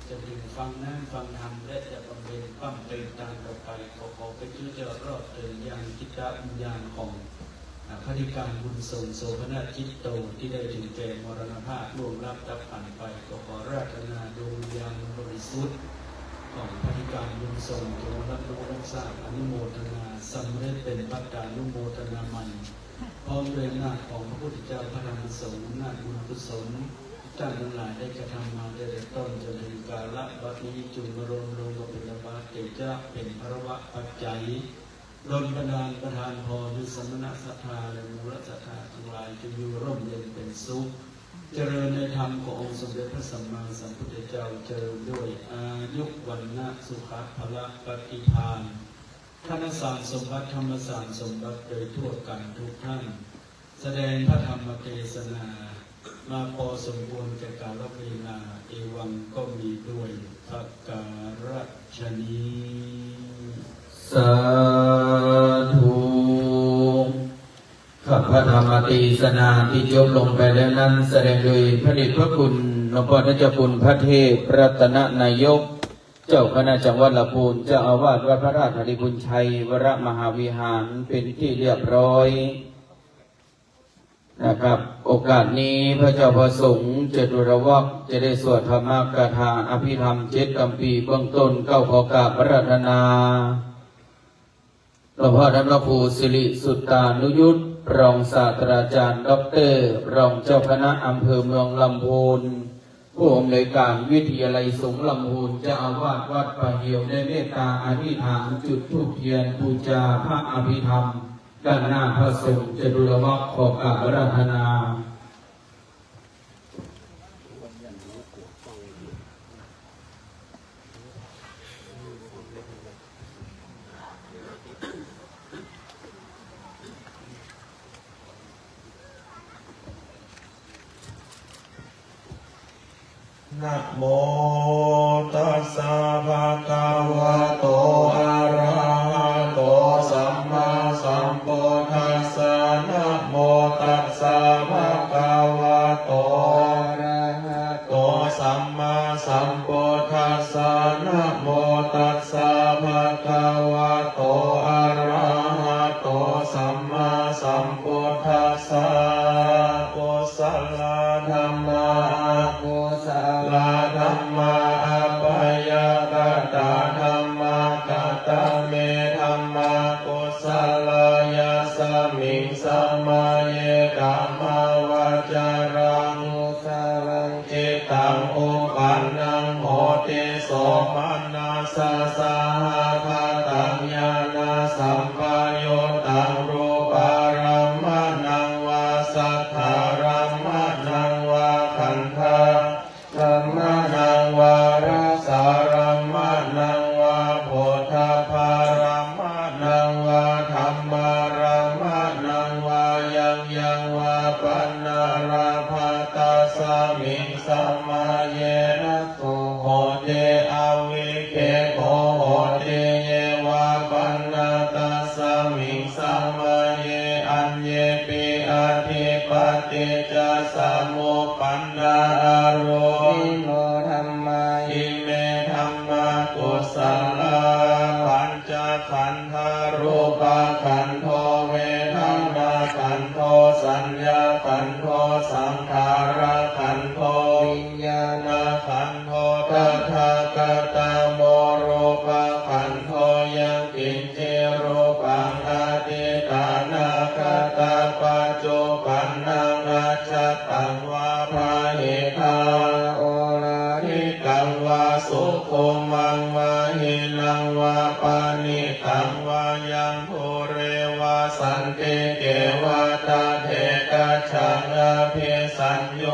จะถึงฟังนั่งฟังธรรมและจะบำเพ็ญปั้มเป็นตามต่อไปขอไปชื่อจะรอดเดินยังจิตวิญญาณของพระธิการบุญทรงโสภณจิตโตที่ได้ถึงแก่มรณภาพล่วงลับดับผ่านไปก็ขอราธนาดวงวิญญาณบริสุทธิ์ของพระธิการบุญทรงจงรับรู้รับทราบอนุโมทนาสำเร็จเป็นปัจจานุโมทนาใหม่พร้อมด้วยอำนาจของพระพุทธเจ้าพระธรรมสงฆ์อำนาจบุญกุศลท่านทั้งหลายได้กระทำมาได้แต่ต้นจนถึงกาลบัดนี้จุลรณรงค์เป็นบาตเตจะเป็นพระวะปัจจัยดลบันดาลประทานพรด้วยสมณศรัทธาและมูลศรัทธาทั้งหลายจะอยู่ร่มเย็นเป็นสุขเจริญในธรรมขององค์สมเด็จพระสัมมาสัมพุทธเจ้าเจริญด้วยอายุวันนะสุขะพละปฏิภาณธนสารสมบัติธรรมสารสมบัติโดยทั่วกันทุกท่านแสดงพระธรรมเทศนามาพอสมควรแก่กาลเวลาเอวังก็มีด้วยประการฉนี้สาธุข้าพระธรรมเทศนาที่จบลงไปแล้วนั้นแสดงโดยพระเดชพระคุณหลวงพ่อท่านเจ้าคุณพระเทพรัตนนายกเจ้าคณะจังหวัดลำพูนเจ้าอาวาสวัดพระราชหฤบุญชัยวรมหาวิหารเป็นที่เรียบร้อยนะครับโอกาสนี้พระเจ้าประสงค์จตุรวรรษจะได้สวดธรรมกถาอภิธรรม7 กัมปีเบื้องต้น9ขอกราบพระราธนาหลวงพ่อท่านพระครูสิริสุตตานุยุตรองศาสตราจารย์ด็อกเตอร์รองเจ้าคณะอำเภอเมืองลำพูนผู้อำนวยการวิทยาลัยสงฆ์ลำพูนเจ้าอาวาสวัดป่าเหี่ยวได้เมตตาอธิษฐานจุดธูปเทียนบูชาพระอภิธรรมด้านหน้าพระสงฆ์จตุรวรรษขอกราบอาราธนานะโมตัสสะภะคะวะโตอะระหะโตสัมมาสัมพุทธัสสะนะโมตัสสะภะคะวะโตอะระหะโตสัมมาสัมพุทธัสสะนะโมตัสสะภะคะวะโตอะระหะโตสัมมาสัมพุทธัสสะกุศลธัมมากุศลธัมมาอัปปยากตาธัมมากัตตเมธัมมากุ จิตังอุปันนังโหติโสมานาสสาหาตัญญาณสัมปโยตังรูปารัมมนังวาสัทธารัมมนังวาขันธารัมมนังวารสารัมมนังวาโพธาภารัมมนังวาธัมมารัมมนังวายังวาปันนาราภาตาสามิงสัมมาเยนะโสโหเตอวิเคโกโหเตเยวาปันนาตาสามิงสัมมาเยอัญเยปิอาทิปติจาสามุปันนาอาโรหิโนธัมมาหิเมธัมมากุศลาปัญจขันธารูปขันโธเวทนาขันโธสัญญาขันโธสังขารขันโธวิญญาณขันโธตถาคตโมรูปขันโธยังกินจิรูปังอธิฐานาคตาปัจจุปันนังอาชัตตังวาภาหิทาโอลาทิกังวาสุขุมังวาหินังวาปานิตังวายังภูเรวาสันติเกวาตาเทกะฉังอภิสัญโย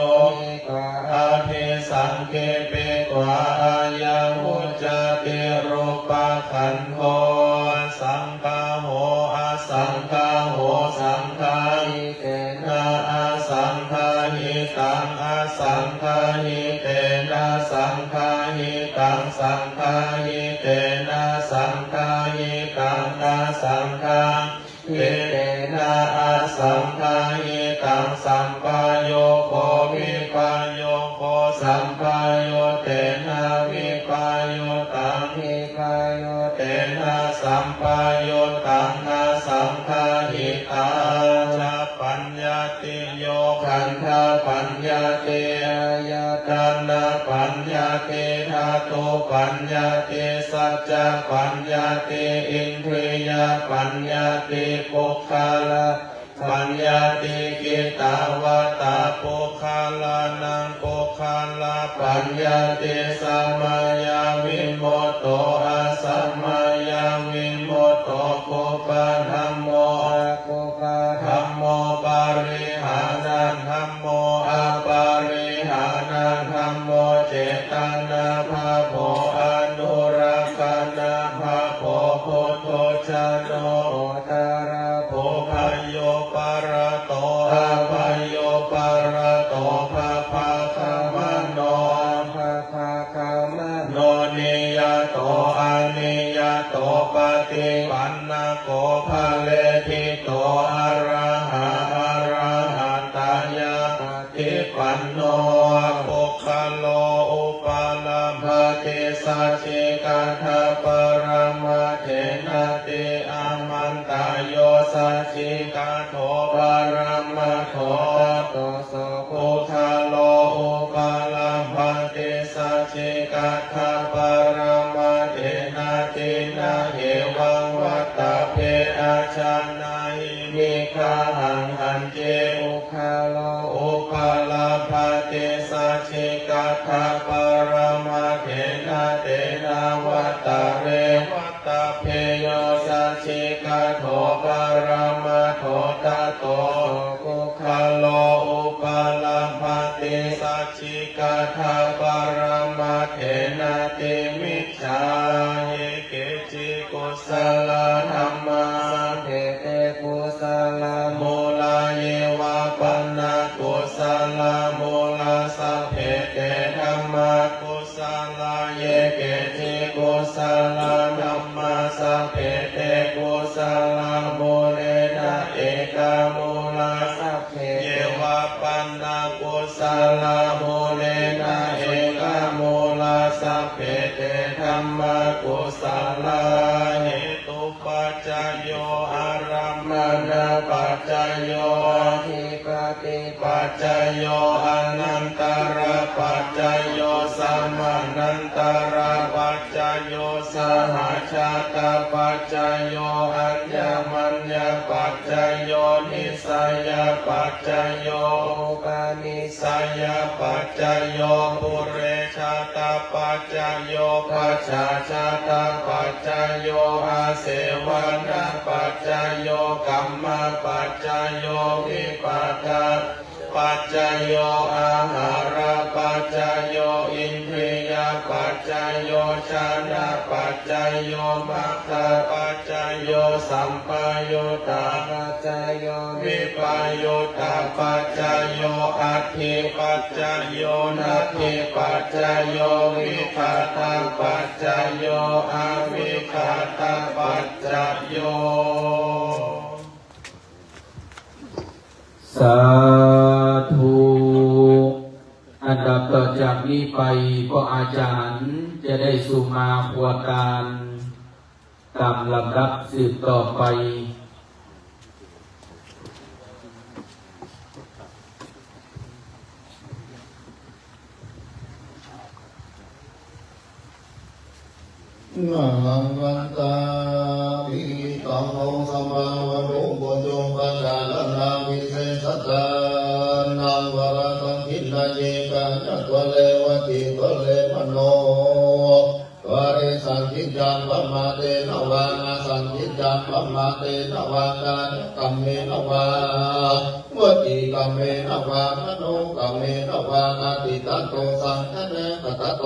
กวาอภิสังเกเปกวาอายังอุจจติรูปขันโธสังฆโหอสังฆโหสังฆาหิเตนะอสังฆาหิตังอสังฆาหิเตนะสังฆาหิตังสังฆาหิเตนะสังฆาหิตังนะสังฆาหิเตนะอสังฆาหิตังสัมปโยโควิปโยโคสัมปโยเตนะวิปโยตังวิปโยเตนะสัมปโยตังนะสังฆาหิตังจะปัญญาติโยขันธปัญญาติอายตนะปัญญาติธาตุปัญญาติสัจจะปัญญาติอินทรียปัญญาติปุคคลปัญญาติกิตาวตาปุคคลานังปุคคลาปัญญาติสัมมายาวิโมตโตอาสัมมายาวิโมตโตปุปะธัมโมอาปุปะธัมโมปาริหานันธัมโมอาปาริหานันธัมโมเจตนาภาโภอนุรักขานาภาโภพุทโธชโนตาราโภพโยปารโตอาภโยปารโตภาภาคามโนภาภาคามโนนิยโตอานิยโตปฏิปันนาโกภะเลทิโตอะระหะอะระหะตายาปฏิปันโนปุคคโลอุปาลัมภติสัจจิกัทถปรมาเถนะติอามันตายโยสัจจิกัทโธปรมาโถโตโสปุคคโลอุปาลัมภติสัจจิกัทถปรมาเถนะตินะเหวังวัตตะเพอาชานาหิมิคาหังหันเจอุคาโลอุปาลัมภติสัจจิกัทถปรมาเถนะเตนะวัตตะเรวัตตะเพโยสัจจิกัทโธปรมาโถตะโตปุคคโลอุปาลัมภติสัจจิกัทถปรมาเถนะติมิจฉาเยเกจิกุศลธัมมาเทเตกุศลมูลาเยวาปันนากุศลมูลาสัพเพเตธัมมากุศลเยเกจิกุศลธัมมาสัพเพเตกุศลมูเลนะเอกมูลาสัพเพเยวาปันนากุศลมูเลนะเอกมูลาสัพเพเตธัมมากุศลเหตุปัจจโยอารัมมณปัจจโยอธิปติปัจจโยอนันตระปัจจโยสัมมานันตระปัจจโยสหชาตปัจจโยอัญญมัญญปัจจโยนิสัยปัจจโยอุปนิสัย ปัจจโยปุเรชาตาปัจจโยปัจจาชาตาปัจจโยอาเสวนปัจจโยกัมมปัจจโยวิปัสสนาปัจจโยอาหารปัจจโยอินทรียปัจจโยชานะปัจจโยมัคคะปัจจโยสัมปยุตตาปัจจโยวิปยุตตาปัจจโยอัตถิปัจจโยนัตถิปัจจโยวิคาตาปัจจโยอวิคาตาปัจจโยสาธุอันดับต่อจากนี้ไปก็อาจารย์จะได้สุมาพัวการตามลำดับสืบต่อไปนาวันตาภิตังโอสัมมาวะโรปุจงปัญญาลนาวิเศษตานังวรตังทินาเยกัญญะตัวเลวติตัวเลมโนวาริสังคิจังปัมมาเตนะวานาสังคิจังปัมมาเตนะวาการกัมเมนะวาวติกัมเมนะวามโนกัมเมนะวานาติตันโตสังฆเนกตโต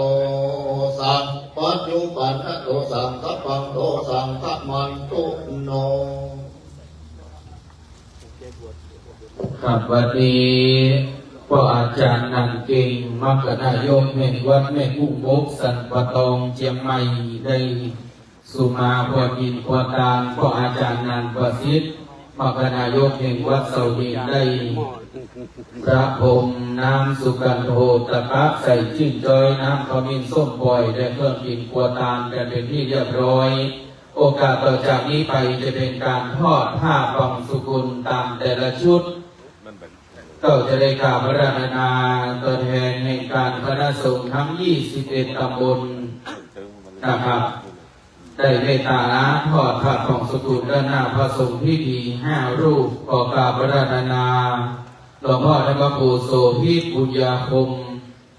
สังปัจจุบันโตสังสัพพังโตสังฆมันตุโนครับวันนี้ก็อาจารย์นันเก่งมัคคณายกแห่งวัดแม่กุ้งบกสันปะตองเชียงใหม่ได้สุมาพวกินพวตานก็อาจารย์นันประสิทธิ์มัคคณายกแห่งวัดเสาดินได้พระพรหมน้ำสุกันโธตะกักใส่จิ้งจอยน้ำขมิ้นส้มปล่อยได้เครื่องกินพวตานกันเป็นที่เรียบร้อยโอกาสต่อจากนี้ไปจะเป็นการทอดผ้าบังสุกุลตามแต่ละชุดก็จะได้กราบพระราชนาตัวแทนแห่งการคณะสงฆ์ทั้ง21ตำบลนะครับได้เมตตาทอดผ้าบังสุกุลด้านหน้าพระสงฆ์พิธี5 รูปขอกราบพระราชนาหลวงพ่อธรรมปูโสภิตบุญญาคม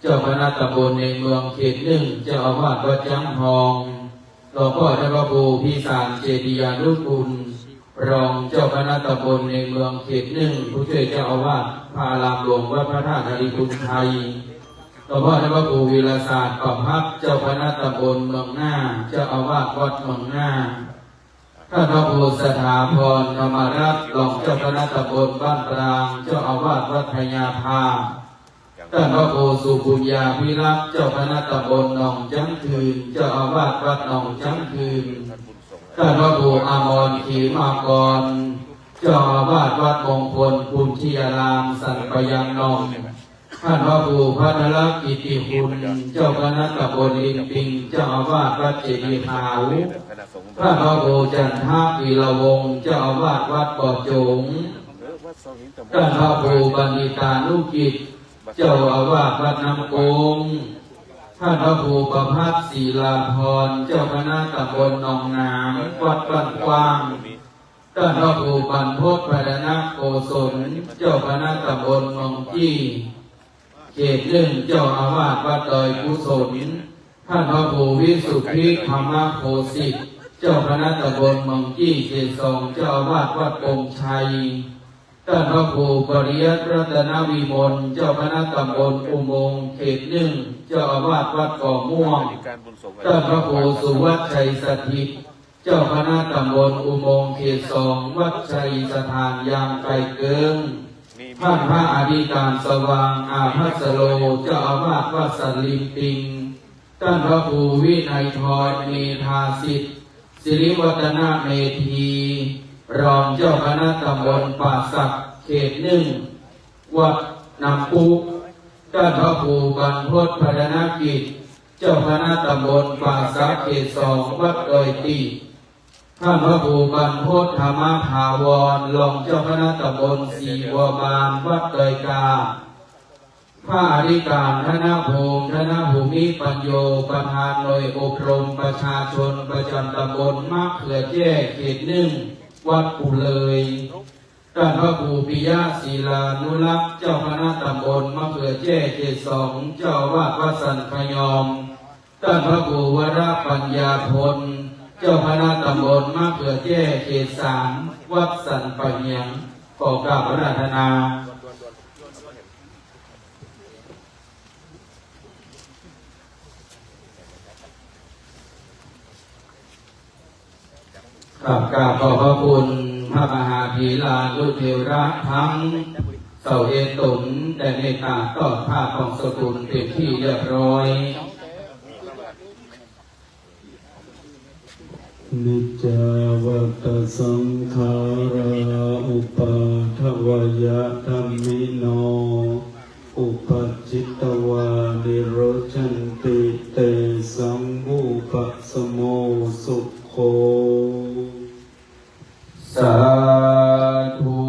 เจ้าคณะตำบลในเมืองเขต1เจ้าอาวาสวัดจังทองหลวงพ่อธรรมปูพิสารเจดียานุกุลรองเจ้าคณะตำบลในเมืองเขต1ผู้ช่วยเจ้าอาวาสพระอารามหลวงวัดพระธาตุธาริพุนไทยหลวงพ่อธรรมปูวีรศาสตร์ประภักเจ้าคณะตำบลเมืองหน้าเจ้าอาวาสวัดเมืองหน้าท่านพระครูสถาพรธรรมรัตน์รองเจ้าคณะตำบลบ้านปรางเจ้าอาวาสวัดพญาภาท่านพระครูสุบุญญาภิรักษ์เจ้าคณะตำบลหนองจังคืนเจ้าอาวาสวัดหนองจังคืนท่านพระครูอมรขีมากรเจ้าอาวาสวัดมงคลปุญชิยารามสันปยังนองท่านพระครูพัทรกิติคุณเจ้าคณะตำบลลินปิงเจ้าอาวาสวัดเจดีย์ขาวท่านพระครูจันทวีระวงศ์เจ้าอาวาสวัดป่อจงท่านพระครูบัณฑิตานุกิจเจ้าอาวาสวัดน้ำโกงท่านพระครูประภัสศิลาภรณ์เจ้าคณะตำบลหนองน้ำวัดบ้านกว้างท่านพระครูบรรพตพัฒนาโกศลเจ้าคณะตำบลหนองจี้เขต1เจ้าอาวาสวัดดอยกุศลท่านพระครูวิสุทธิธรรมโคสิทธิ์เจ้าคณะตำบลหนองจี้เขต2เจ้าอาวาสวัดปงชัยท่านพระครูปริยัติรัตนวิมลเจ้าคณะตำบลอุโมงค์เขต1เจ้าอาวาสวัดก่อม่วงท่านพระครูสุวัชชัยสถิตเจ้าคณะตำบลอุโมงค์เขต2วัดชัยสถานยางไกลเกิงท่านพระอธิการสว่างอาภัสโลเจ้าอาวาสวัดสันลิมปิงท่านพระครูวินัยทรเมธาสิทธิ์สิริวัฒนเมธีรองเจ้าคณะตำบลป่าสักเขต1วัดน้ำปุท่านพระครูบรรพตพัฒนกิจเจ้าคณะตำบลป่าสักเขต2วัดดอยตีท่านพระครูบรรพตธรรมภาวรรองเจ้าคณะตำบลศรีบัวบานวัดดอยกาพระอธิการคณะภูมิคณะภูมิปัญโยประธานหน่วยอบรมประชาชนประจำตำบลมะเขือแจ้เขต1วัดปูเลย ท่านพระครูปิยะศิลานุรักษ์เจ้าคณะตำบลมะเขือเจ้เขตสองเจ้าวาดวัดสันพยอมท่านพระครูวรปัญญาพลเจ้าคณะตำบลมะเขือเจ้เขตสามวัดสันปะเหียงขอกราบอาราธนากราบขอบพระคุณพระมหาธีลานุเทระทั้งเสาเอตุนแต่เมตตาต่อผ้าของสกุลเป็นที่เรียบร้อยนิจจาวัตสังขาราอุปาทวยะธัมมิโนอุปัจจิตวานิโรชันติเตสัมมุปัสโมสุโขสาธุ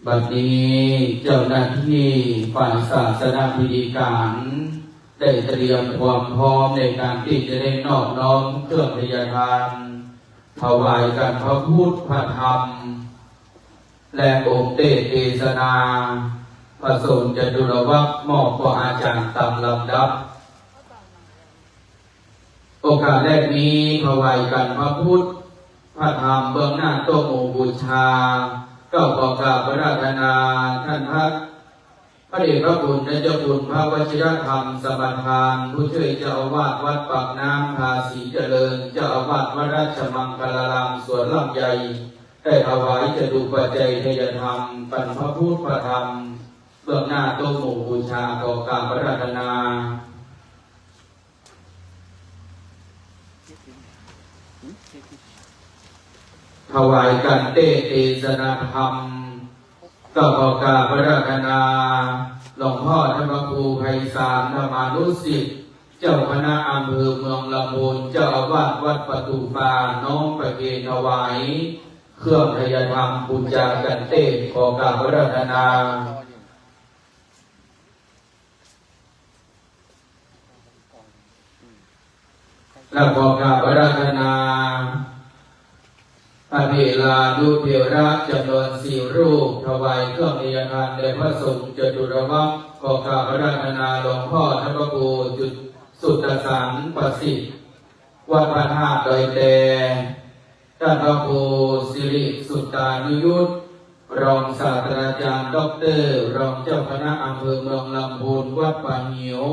บัดนี้เจ้าหน้าที่ฝ่ายศาสนาพิธีการได้เตรียมความพร้อมในการที่จะได้นอบน้อมเครื่องพยาทานถวายกันพระพุทธพระธรรมและองค์เทศนาพระสงฆ์จะดุลวักมอบต่ออาจารย์ตามลำดับโอกาสแรกนี้ถวายกันพระพุทธพระธรรมเบื้องหน้าโต๊ะหมู่บูชาก็ขอกราบอาราธนาท่านพระเดชพระคุณและเจ้าคุณพระวชิรธรรมสมทานผู้ช่วยเจ้าอาวาสวัดปากน้ำภาษีเจริญเจ้าอาวาสวัดราชมังคลารามสวนลำไยได้ถวายจตุปัจจัยทายธรรมปันพระพุทธพระธรรมเบื้องหน้าโต๊ะหมู่บูชาขอกราบอาราธนาถวายกันเทศนาธรรมก็ขอกราบอาราธนาหลวงพ่อธรรมครูไพศาลธรรมานุสิทธิ์เจ้าคณะอำเภอเมืองลำพูนเจ้าอาวาสวัดประตูปาน้องประเคนถวายเครื่องทายธรรมบูชากันเทศขอกราบอาราธนาและขอกราบอาราธนาพระเถรานุเถระจำนวน4 รูปถวายเครื่องทายทานแด่พระสงฆ์จตุรวักขอกราบอาราธนาหลวงพ่อธรรมครูจุดสุตตสารประสิทธิ์วัดพระธาตุดอยแตท่านพระครูสิริสุตตานุยุตรองศาสตราจารย์ด็อกเตอร์รองเจ้าคณะอำเภอเมืองลำพูนวัดป่าเหียว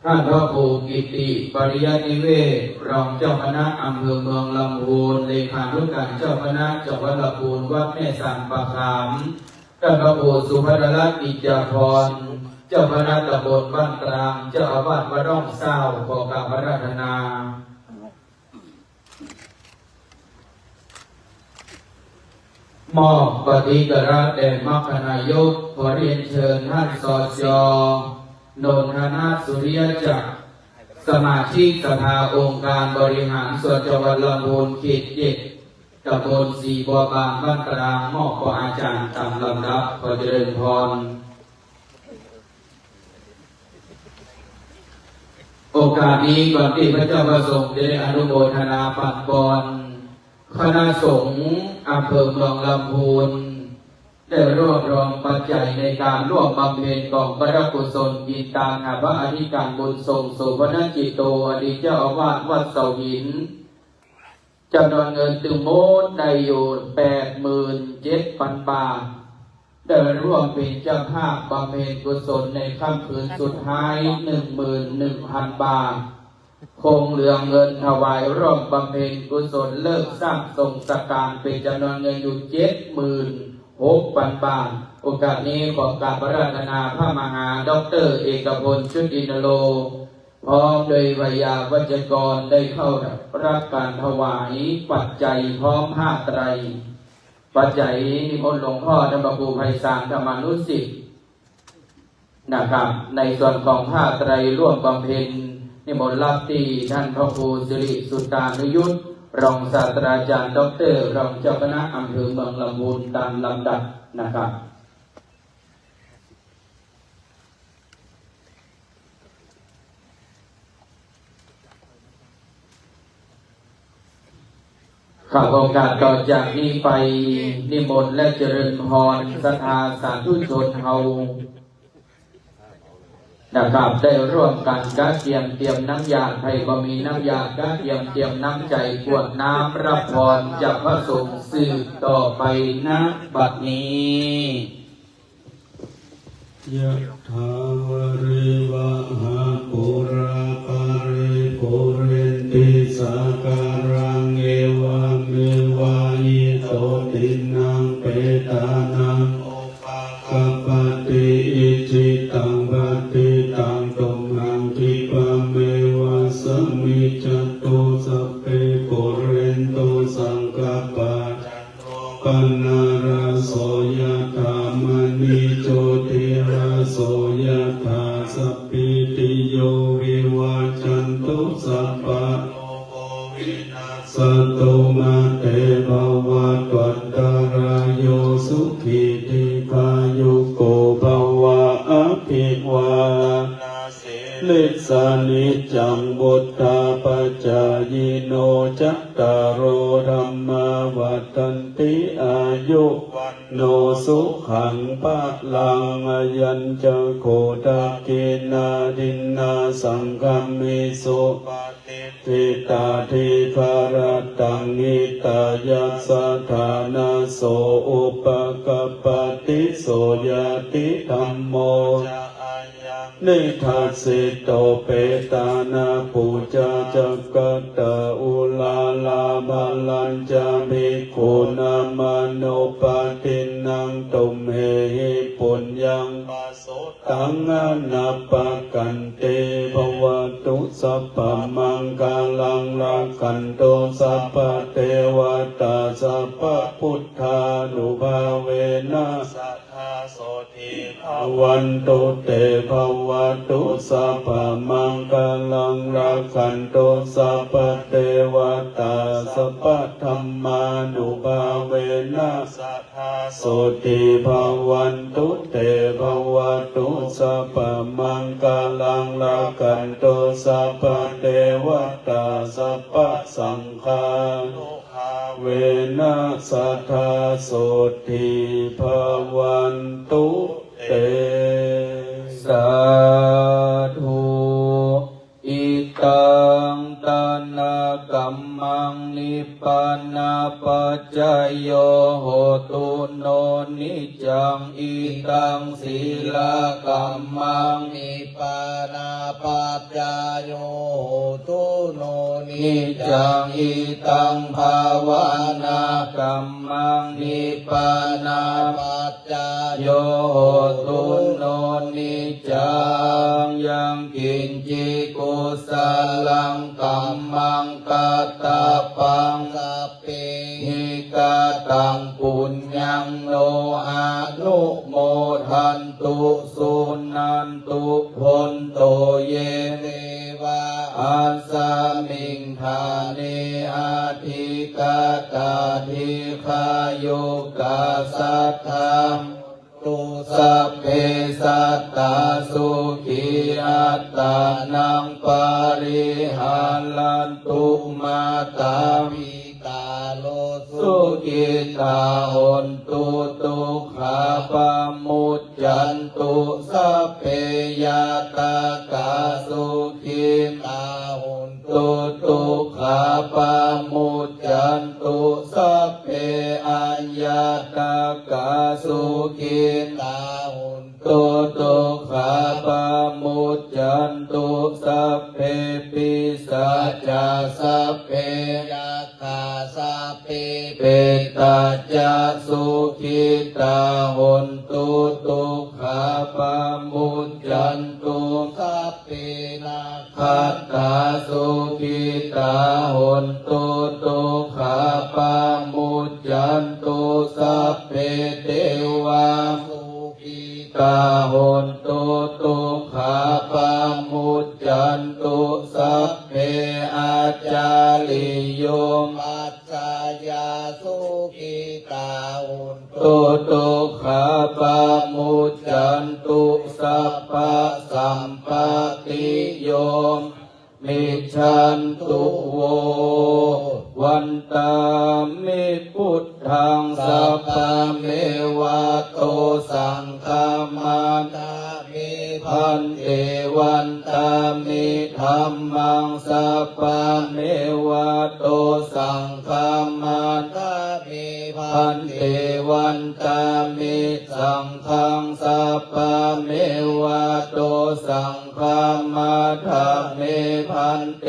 ท่านพระครูกิติปริยัติเวศรองเจ้าคณะอำเภอเมืองลำพูนเลขานุการเจ้าคณะจังหวัดลำพูนวัดแม่สานปะขามท่านพระครูสุภรรัตน์อิจาพรเจ้าคณะตำบลบ้านกลางเจ้าอาวาสวัดร่องเศร้าขอกราบอาราธนามอบปฏิกระแด่มรรคนายกขอเรียนเชิญท่านสจ.นนทนาสุริยจักรสมาชิกสภาองค์การบริหารส่วนจังหวัดลำพูนเขต7ตำบลสีบัวบานบ้านกลางมอบต่ออาจารย์ตามลำดับขอเจริญพรโอกาสนี้ก่อนที่พระเจ้าประสงค์จะได้อนุโมทนาปัดกรคณะสงฆ์อำเภอเมืองลำพูนได้รวบรวมปัจจัยในการร่วมบำเพ็ญกองพระกุศลอินตาหาพระอธิการบุญทรงสุวรรณจิตโตอดีตเจ้าอาวาสวัดเสาหินจำนวนเงินตึงโมดได้อยู่ 87,000 บาทได้ร่วมเป็นเจ้าภาพบำเพ็ญกุศลในค่ำคืนสุดท้าย 11,000 บาทคงเหลือเงินถวายร่วมบำเพ็ญกุศลเลิกสร้างทรงสการเป็นจำนวนเงินอยู่ 76,000 บาทโอกาสนี้ขอกราบอาราธนาพระมหาดร.เอกพลชุตินโลพร้อมโดยวิยาวัจกรได้เข้ารับการถวายปัจจัยพร้อมผ้าไตรปัจจัยนิมนต์หลวงพ่อธรรมครูไพศาลธรรมานุสิทธิ์นะครับในส่วนของผ้าไตรร่วมบำเพ็ญนิมนต์รับที่ท่านพระครูสิริสุตตานุยุตรองศาสตราจารย์ด็อกเตอร์รองเจ้าคณะอำเภอเมืองลำพูนตามลำดับนะครับ ข้าโอกาสต่อจากนี้ไปนิมนต์และเจริญพรศรัทธาสาธุชนเฮานะครับได้ร่วมกันกะเตรียมน้ำยาไทยก็มีน้ำยากะเตรียมน้ำใจกวดน้ำรับพรจากพระสงฆ์สืบต่อไปณบัดนี้ ยะถาวริวหาปุราปาริปุเรนติสาการังเอวะเมวะอิโตตินังเปตานังกปติอิจิตังปฏิตังตุมหังคิปะเมวะสมิจจตุสัพเพปุเรนตุสังกปปะปนาราโสยถามณิโชติราโสยถาสัพพิติโยวิวัจจันตุสัพพะสัตโตมาเตภวัตวันตารายโยสุขีติพายุโกภวะอภิวาลิสานิจังบุตตาปัจจายโนจัตตารโอธรรมาวัฏันติอายุโนสุขังปะลังอายัญจะโคตะเกนาดินนาสังฆมิโสทิตาทิภารตังนิตายัสสะฐานาโสอุปกปปติโสยติธัมโมนิทัสสิโตเปตานาปูจาจักกตะอุลาลาบาลัญจาภิกขุนามโนปตินังตุมเหหิปุญญังตังอนัปปกันเตภวตุสัพพมังคลังรักขันโตสัพพเทวตาสัพพพุทธานุภาเวนะโสทิภวันตุเตภวตุสัพพมังคลังรักขันโตสัพพเทวตาสัพพธัมมานุภาเวนะโสทิภวันตุเตภวตุสัพพมังคลังรักขันโตสัพพเทวตาสัพพสังฆาเวนะสัทธาโสทิภวันตุเตสาธุอิตังตนะกัมมังนิพพานาปัจจยโยโหตุโนนิจังอิตังศีลกัมมังนิพพานาปัจจยโยโหตุโนนิจังอิตังภาวนากัมมังนิพพานาปัจจยโยโหตุโนนิจังยังกินจิกุสลังกัมมังกตาปังสัพเพหิกตังปุญญังโนอานุโมทันตุสุนันตุพนโตเยเนวะอาสามิงธาเนอาทิกาตาทิคายุกาสัทธังตุสัพเพสัตตาสุขีอัตตานังปาริหารันตุมาตามิกาโลสุขิตาหนตุตุขาปามุจจันตุสัพเพยาตากาสุขิตาหนตุตุขาปามุจจันตุสัพเพอัญญาตากาสุขิตาหนตุตุขาปามุจจันตุสัพเพปิสัจจาสัพเพยาคาสัพเพเปตาจาสุขิตาหนตุตุขาปามุจจันตุสัพเพนาคัตตาสุขิตาหนตุตุขาปามุจจันตุสัพเพเทวาสุขิตาหนตุตุขาปามุจจันตุสัพเพอาจาริโยมัจจายาสุขิตาหนตุตุขาปามุจจันตุสัพพะสัมปติโยมิชันตุโววันตาม เทวันตามิธัมมังสัพพะเมวะโตสังฆามัตถามิพันเทวันตามิสังฆังสัพพะเมวะโตสังฆามัตถามิพันเท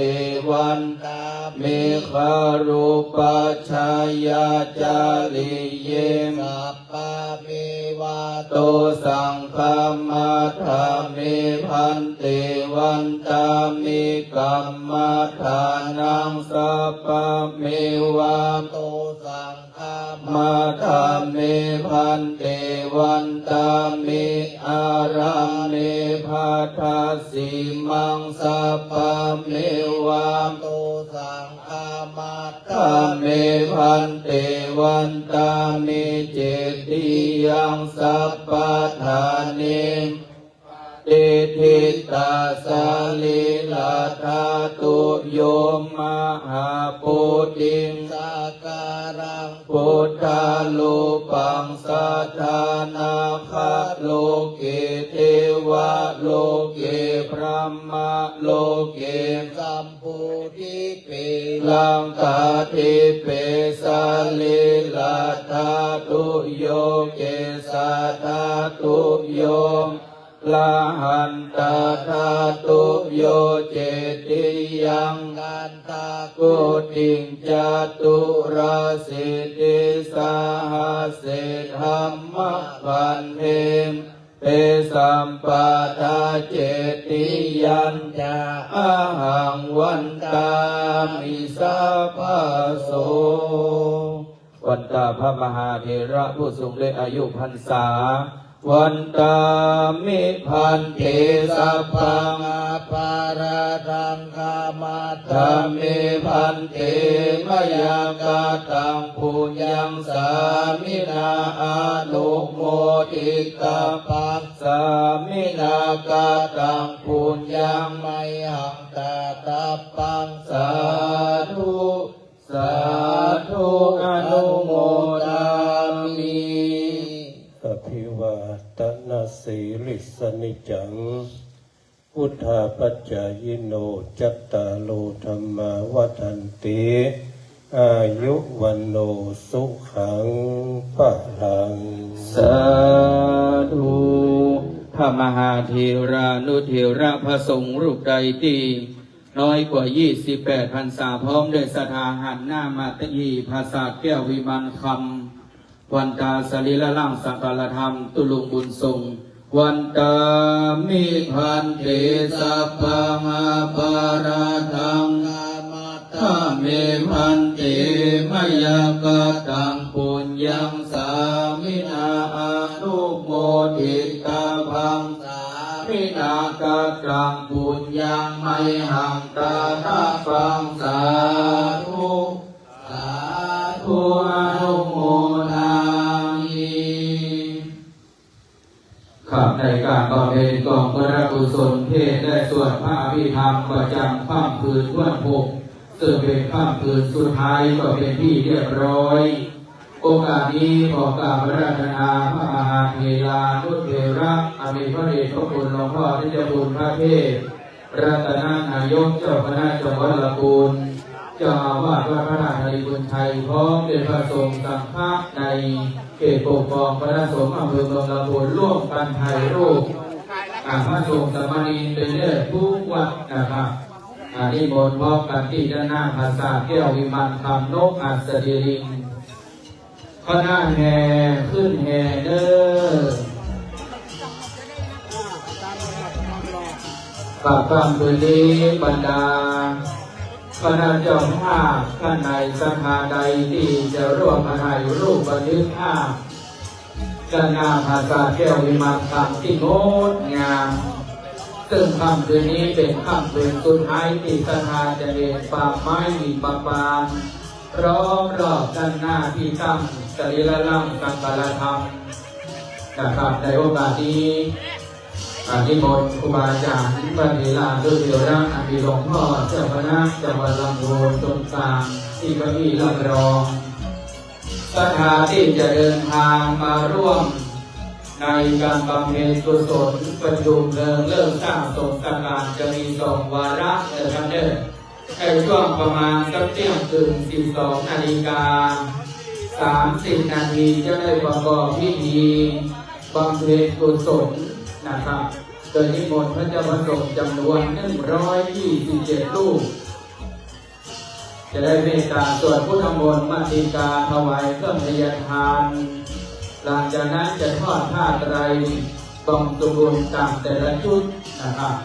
วันตามิคารุปัชฌายาจาริเยสัพพะเมวะโตสังฆามัตถามิพันเตวันตามิกัมมัฏฐานังสัพพะเมวะโตสังฆามัฏฐามิพันเตวันตามิอารามิภัทธสีมังสัพพะเมวะโตสังฆามัฏฐามิพันเตวันตามิเจติยังสัพพะทานิเตทิตาสาลิลาธาตุโยมหาปุติงสักการังพุทธาลูปังสัทธานาคาโลเกเทวะโลเกพระมะโลเกสัมพุทิเปลังกาทิเปสาลิลาธาตุโยเกสัทธาตุโยลาหันตาธาตุโยเจติยังกันตากุติงจตุราสิติสาหาเสธรรมพันเทมเปสัมปาทาเจติยัญจาอาหังวันตามิสัพพะโสวันตาพระมหาเถระผู้ทรงได้อายุพรรษาวันตามิพันเทสัพพังอปาราทังคามัตถามิพันเทมยากาตังปุญญังสามินาอานุโมทิตาปัสสามินากาตังปุญญังไมหังตาตาปังสาธุสาธุอนุโมทามิอภิวาทนาสีริสนิจังพุทธาปัจจายโนจัตตาโลธรรมาวัฏันติอายุวันโนสุขังปะลังสาธุพระมหาเถรานุเถระพระสงฆ์รูปใดที่น้อยกว่า28พรรษาพร้อมด้วยศรัทธาหันหน้ามาตยีภาษาแก้ววิมานคำวันตาสรีละล่างสังฆารธรรมตุลุงบุญทรงวันตามิพันเตสัพพะมาปาราทังถ้าเมพันเตมยากาตังปุญญังสามินาอานุโมทิตาพังสามินากาตังปุญญังไมหังตาทัพังสาธุสาธุอนุโมทามิข้าในการบำเพ็ญกองพระกุศลเทศได้สวดพระอภิธรรมประจำค่ำคืนวันพุธซึ่งเป็นค่ำคืนสุดท้ายก็เป็นที่เรียบร้อยโอกาสนี้ขอกราบอาราธนาพระมหาเถรานุเถระอภิพระเดชพระคุณหลวงพ่อที่เจ้าคุณพระเทพรัตนนายกเจ้าคณะจังหวัดลำพูนเจ้าอาวาสวัดพระธาตุธริพุนชัยพร้อมด้วยพระสงฆ์สังฆะในเขตปกครองพระสงฆ์อำเภอเมืองลำพูนร่วมกันถ่ายรูปพระสงฆ์สามเณรเป็นเลิศทุกวัดนะครับนิมนต์พร้อมกันที่ด้านหน้าภาษาแก้ววิมานคำนกอัศดิริงคณะแห่ขึ้นแห่เด้อปากคำคืนนี้บรรดาคณะเจ้าภาพท่านในสภาใดที่จะร่วมมาถ่ายรูปบันทึกภาพด้านหน้าภาษาแก้ววิมานคำที่งดงามซึ่งค่ำคืนนี้เป็นค่ำคืนสุดท้ายที่สถานจะเด่นป่าไม้มีปะปางพร้อมรอบด้านหน้าที่ตั้งสรีระล่ำสังฆารธรรมนะครับในโอกาสนี้นิมนต์ครูบาอาจารย์พระเถระนุเถระอภิหลวงพ่อเจ้าคณะจังหวัดลำพูนตรงกลางที่พระพี่รับรองศรัทธาที่จะเดินทางมาร่วม ในการบำเพ็ญกุศลประชุมเริ่มสร้างสมการจะมี2 วาระนะครับเนี่ยในช่วงประมาณสักเที่ยงคืน12 นาฬิกา 30 นาทีจะได้ประกอบพิธีบำเพ็ญกุศลนะครับโดยนิมนต์พระเจ้าประสงค์จำนวน127 รูปจะได้เมตตาสวดพุทธมนต์มัทธิกาถวายเครื่องทยทานหลังจากนั้นจะทอดผ้าไตรกองตุบุญตามแต่ละชุดนะครับ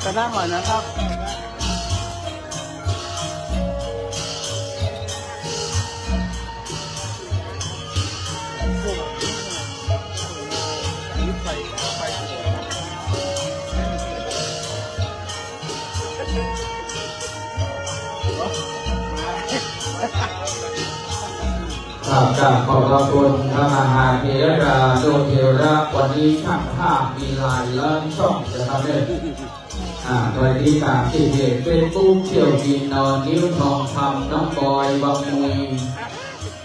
จะนั่งหน่อยนะครับขอบพระคุณพระมหาเถระโดเทระวันนี้ช่างภาพมีลายเลิ่มช่องจะทำได้วันที่30เพจเฟซบุ๊กเที่ยวกินนอนนิ้วทองคำน้องบอยวังมุย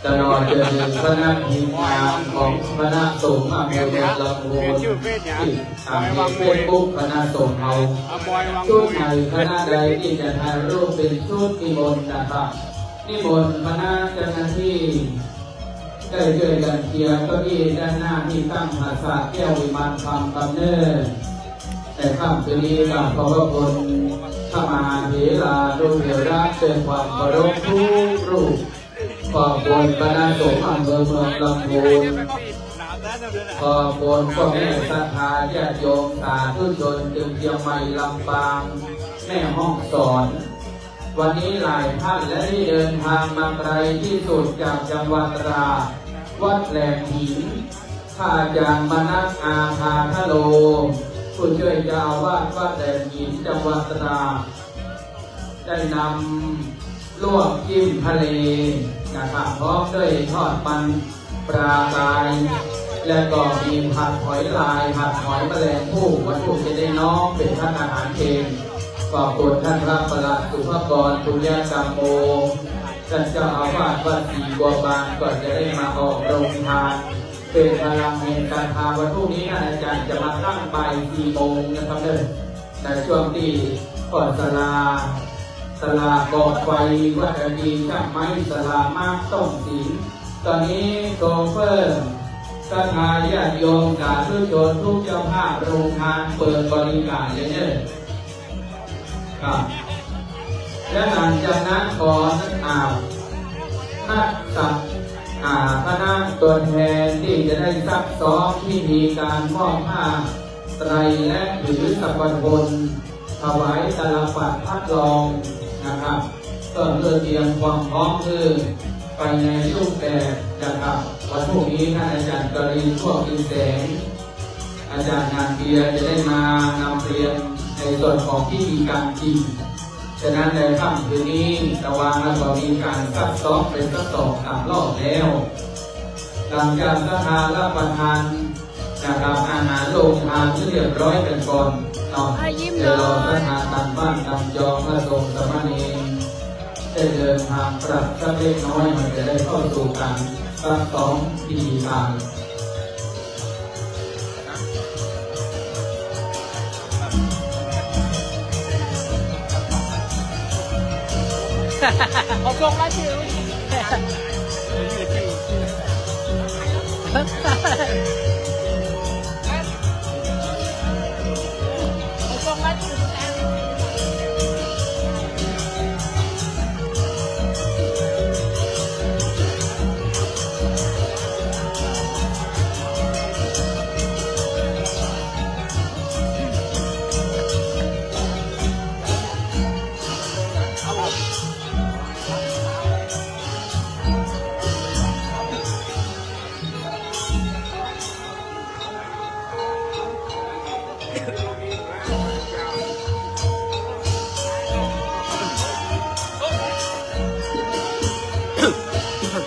ตลอดจนถึงคณะทีมงานของคณะสงฆ์อำเภอเมืองลำพูนที่เฟซบุ๊กคณะสงฆ์เอาชุดไหนคณะใดที่จะถ่ายรูปเป็นชุดนิมนต์นะครับนิมนต์คณะเจ้าหน้าที่ได้ช่วยกันเคลียร์เก้าอี้ด้านหน้าที่ตั้งภาษาแก้ววิมานคำกำเนิดแต่ค่ำคืนนี้กับขอบพระคุณพระมหาเถระโดยเถระเชิญความเคารพทุกรูปขอบคุณคณะสงฆ์อำเภอเมืองลำพูนขอบคุณพ่อแม่ศรัทธาญาติโยมสาธุชนจึงเชียงใหม่ลำปางแม่ห้องสอนวันนี้หลายท่านและที่เดินทางมาไกลที่สุดจากจังหวัดตราดวัดแหลมหินท่าอาจารย์มนัสอาภาทโลผู้ช่วยเจ้าอาวาสวัดแหลมหินจังหวัดตราดได้นำลวกจิ้มทะเลนะครับพร้อมด้วยทอดมันปลากรายและก็มีผัดหอยลายผัดหอยแมลงภู่วัตถุจะได้น้องเป็นท่านอาหารเองขอบคุณท่านพระประหลัดสุภกรปุญญกรรมโมท่านเจ้าอาวาสวัดศรีบัวบานก็จะได้มาออกโรงทานเป็นพลังแห่งการทานวันพรุ่งนี้ท่านอาจารย์จะมาตั้งบ่าย4 โมงนะครับเด้อในช่วงที่ก่อนศาลาบอกไฟวัดดีช่างไม้ศาลามากต้องศิลป์ตอนนี้โชเฟอร์ศรัทธาญาติโยมสาธุชนทุกเจ้าภาพโรงทานเปิดบริการเลยเนี่ยและหลังจากนั้นขอท่านกับคณะตัวแทนที่จะได้ซักซ้อมที่มีการมอบผ้าไตรและถือสัพพพลถวายตลปัดพัดลองนะครับก็เพื่อเตรียมความพร้อมคือไปในรูปแบบนะครับวันพรุ่งนี้ท่านอาจารย์กรีนทั่วกินแสงอาจารย์งานเบียร์จะได้มานำเรียนในส่วนของที่มีการจริงฉะนั้นในค่ำคืนนี้ระวังและก็มีการซักซ้อมเป็นสัก2-3 รอบแล้วหลังจากสถานรับประทานนะครับอาหารโรงทานที่เรียบร้อยกันก่อนเนาะเดี๋ยวรอสถานตามบ้านตามจองพระสงฆ์สมณีได้เดินทางปรับสักเล็กน้อยมันจะได้เข้าสู่การซักซ้อมพิธีการ เอาลงมาชื่อ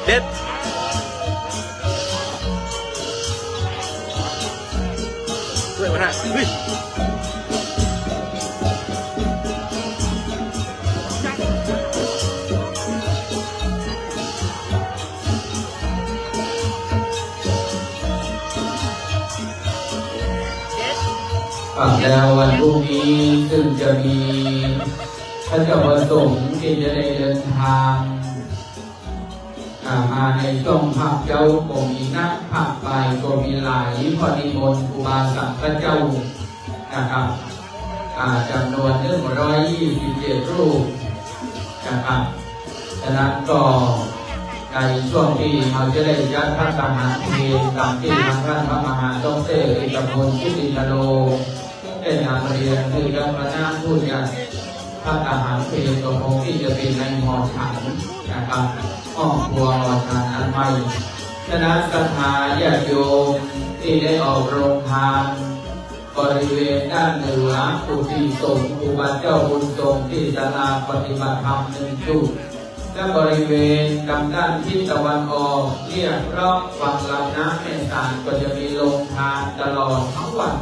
เด็ด ด้วยวะนะเฮ้ย แล้ววันพรุ่งนี้ซึ่งจะมีพระเจ้าประสงค์ที่จะได้เดินทางมาในช่วงภาคเจ้าก็มีนักภาคไปก็มีหลายพอนิมนต์ครูบาสังฆเจ้านะครับจำนวน127 รูปนะครับฉะนั้นก็ในช่วงที่เราจะได้ยัดพระทหารเพลตามที่ทางท่านพระมหาดร.เอกพลชุตินโรได้นำเรียนคือการประนามพูดยัดพระทหารเพลตัวคงที่จะเป็นในหอฉันนะครับห้องครัวหอฉันอันใหม่ฉะนั้นศรัทธาญาติโยมที่ได้ออกโรงทานบริเวณด้านเหนือกุฏิสงฆ์ครูบาเจ้าบุญทรงที่ศาลาปฏิบัติธรรม1 จุดและบริเวณทางด้านทิศตะวันออกเรียกรอบฝั่งลำน้ำแม่สายก็จะมีโรงทานตลอดทั้งวัน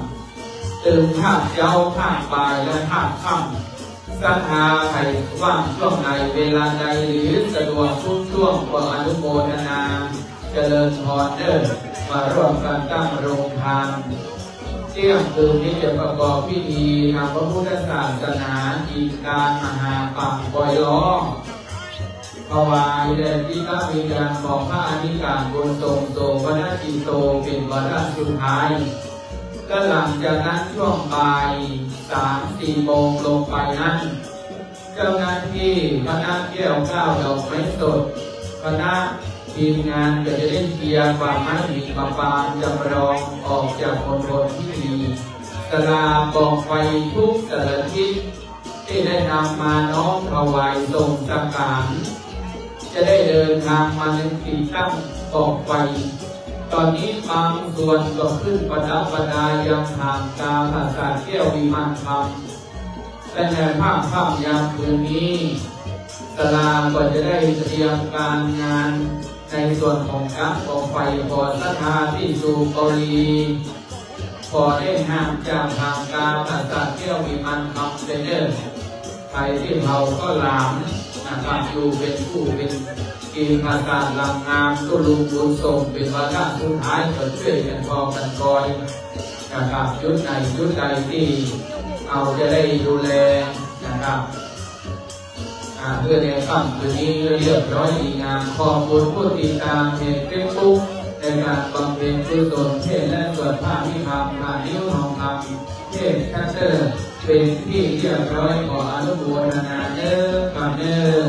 ตื่นภาคเช้าภาคบ่ายและภาคค่ำศรัทธาใครว่างช่วงไหนเวลาใดหรือสะดวกทุกช่วงก็อนุโมทนาเจริญพรเด้อมาร่วมกันตั้งโรงทานเที่ยงคืนนี้จะประกอบพิธีทางพระพุทธศาสนาอีกการมหาปังปล่อยล้อถวายแด่ที่พระวิญญาณของพระอธิการบนทรงโตพระนาจิโตเป็นวาระสุดท้ายก็หลังจากนั้นช่วงบ่าย 3-4 โมงลงไปนั้นเจ้าหน้าที่คณะแก้วก้าวดอกไม้สดคณะทีมงานก็จะได้เคลียร์ความไม่มีประปานจำลองออกจากมณฑลพิธีสลาบอกไฟทุกสารทิศที่ได้นำมาน้อมถวายทรงสักการจะได้เดินทางมาในที่ตั้งบอกไฟตอนนี้บางส่วนก็ขึ้นประดับประดายังทางกาภาษาแก้ววิมานธรรมและในภาคค่ำยามคืนนี้ศาลาก็จะได้เตรียมการงานในส่วนของการบอกไฟพอศรัทธาที่สู่เกาหลีพอได้ห้ามจากทางกาภาษาแก้ววิมานธรรมเดินไปที่เขาก็หลามนะครับอยู่เป็นผู้เป็นกินภาษาลำงามตุลุงบุญทรงเป็นวาระสุดท้ายก็ช่วยกันพอกันคอยนะครับยุดไหนยุดใดที่เอาจะได้ดูแลนะครับเพื่อในค่ำคืนนี้เรียบร้อยดีงามขอบคุณผู้ติดตามเพจเฟซบุ๊กในการบำเพ็ญกุศลเทศและสวดพระพิธรรมผ่านนิ้วทองคำเทศแคสเตอร์เป็นที่เรียบร้อยขออนุโมทนาเด้อ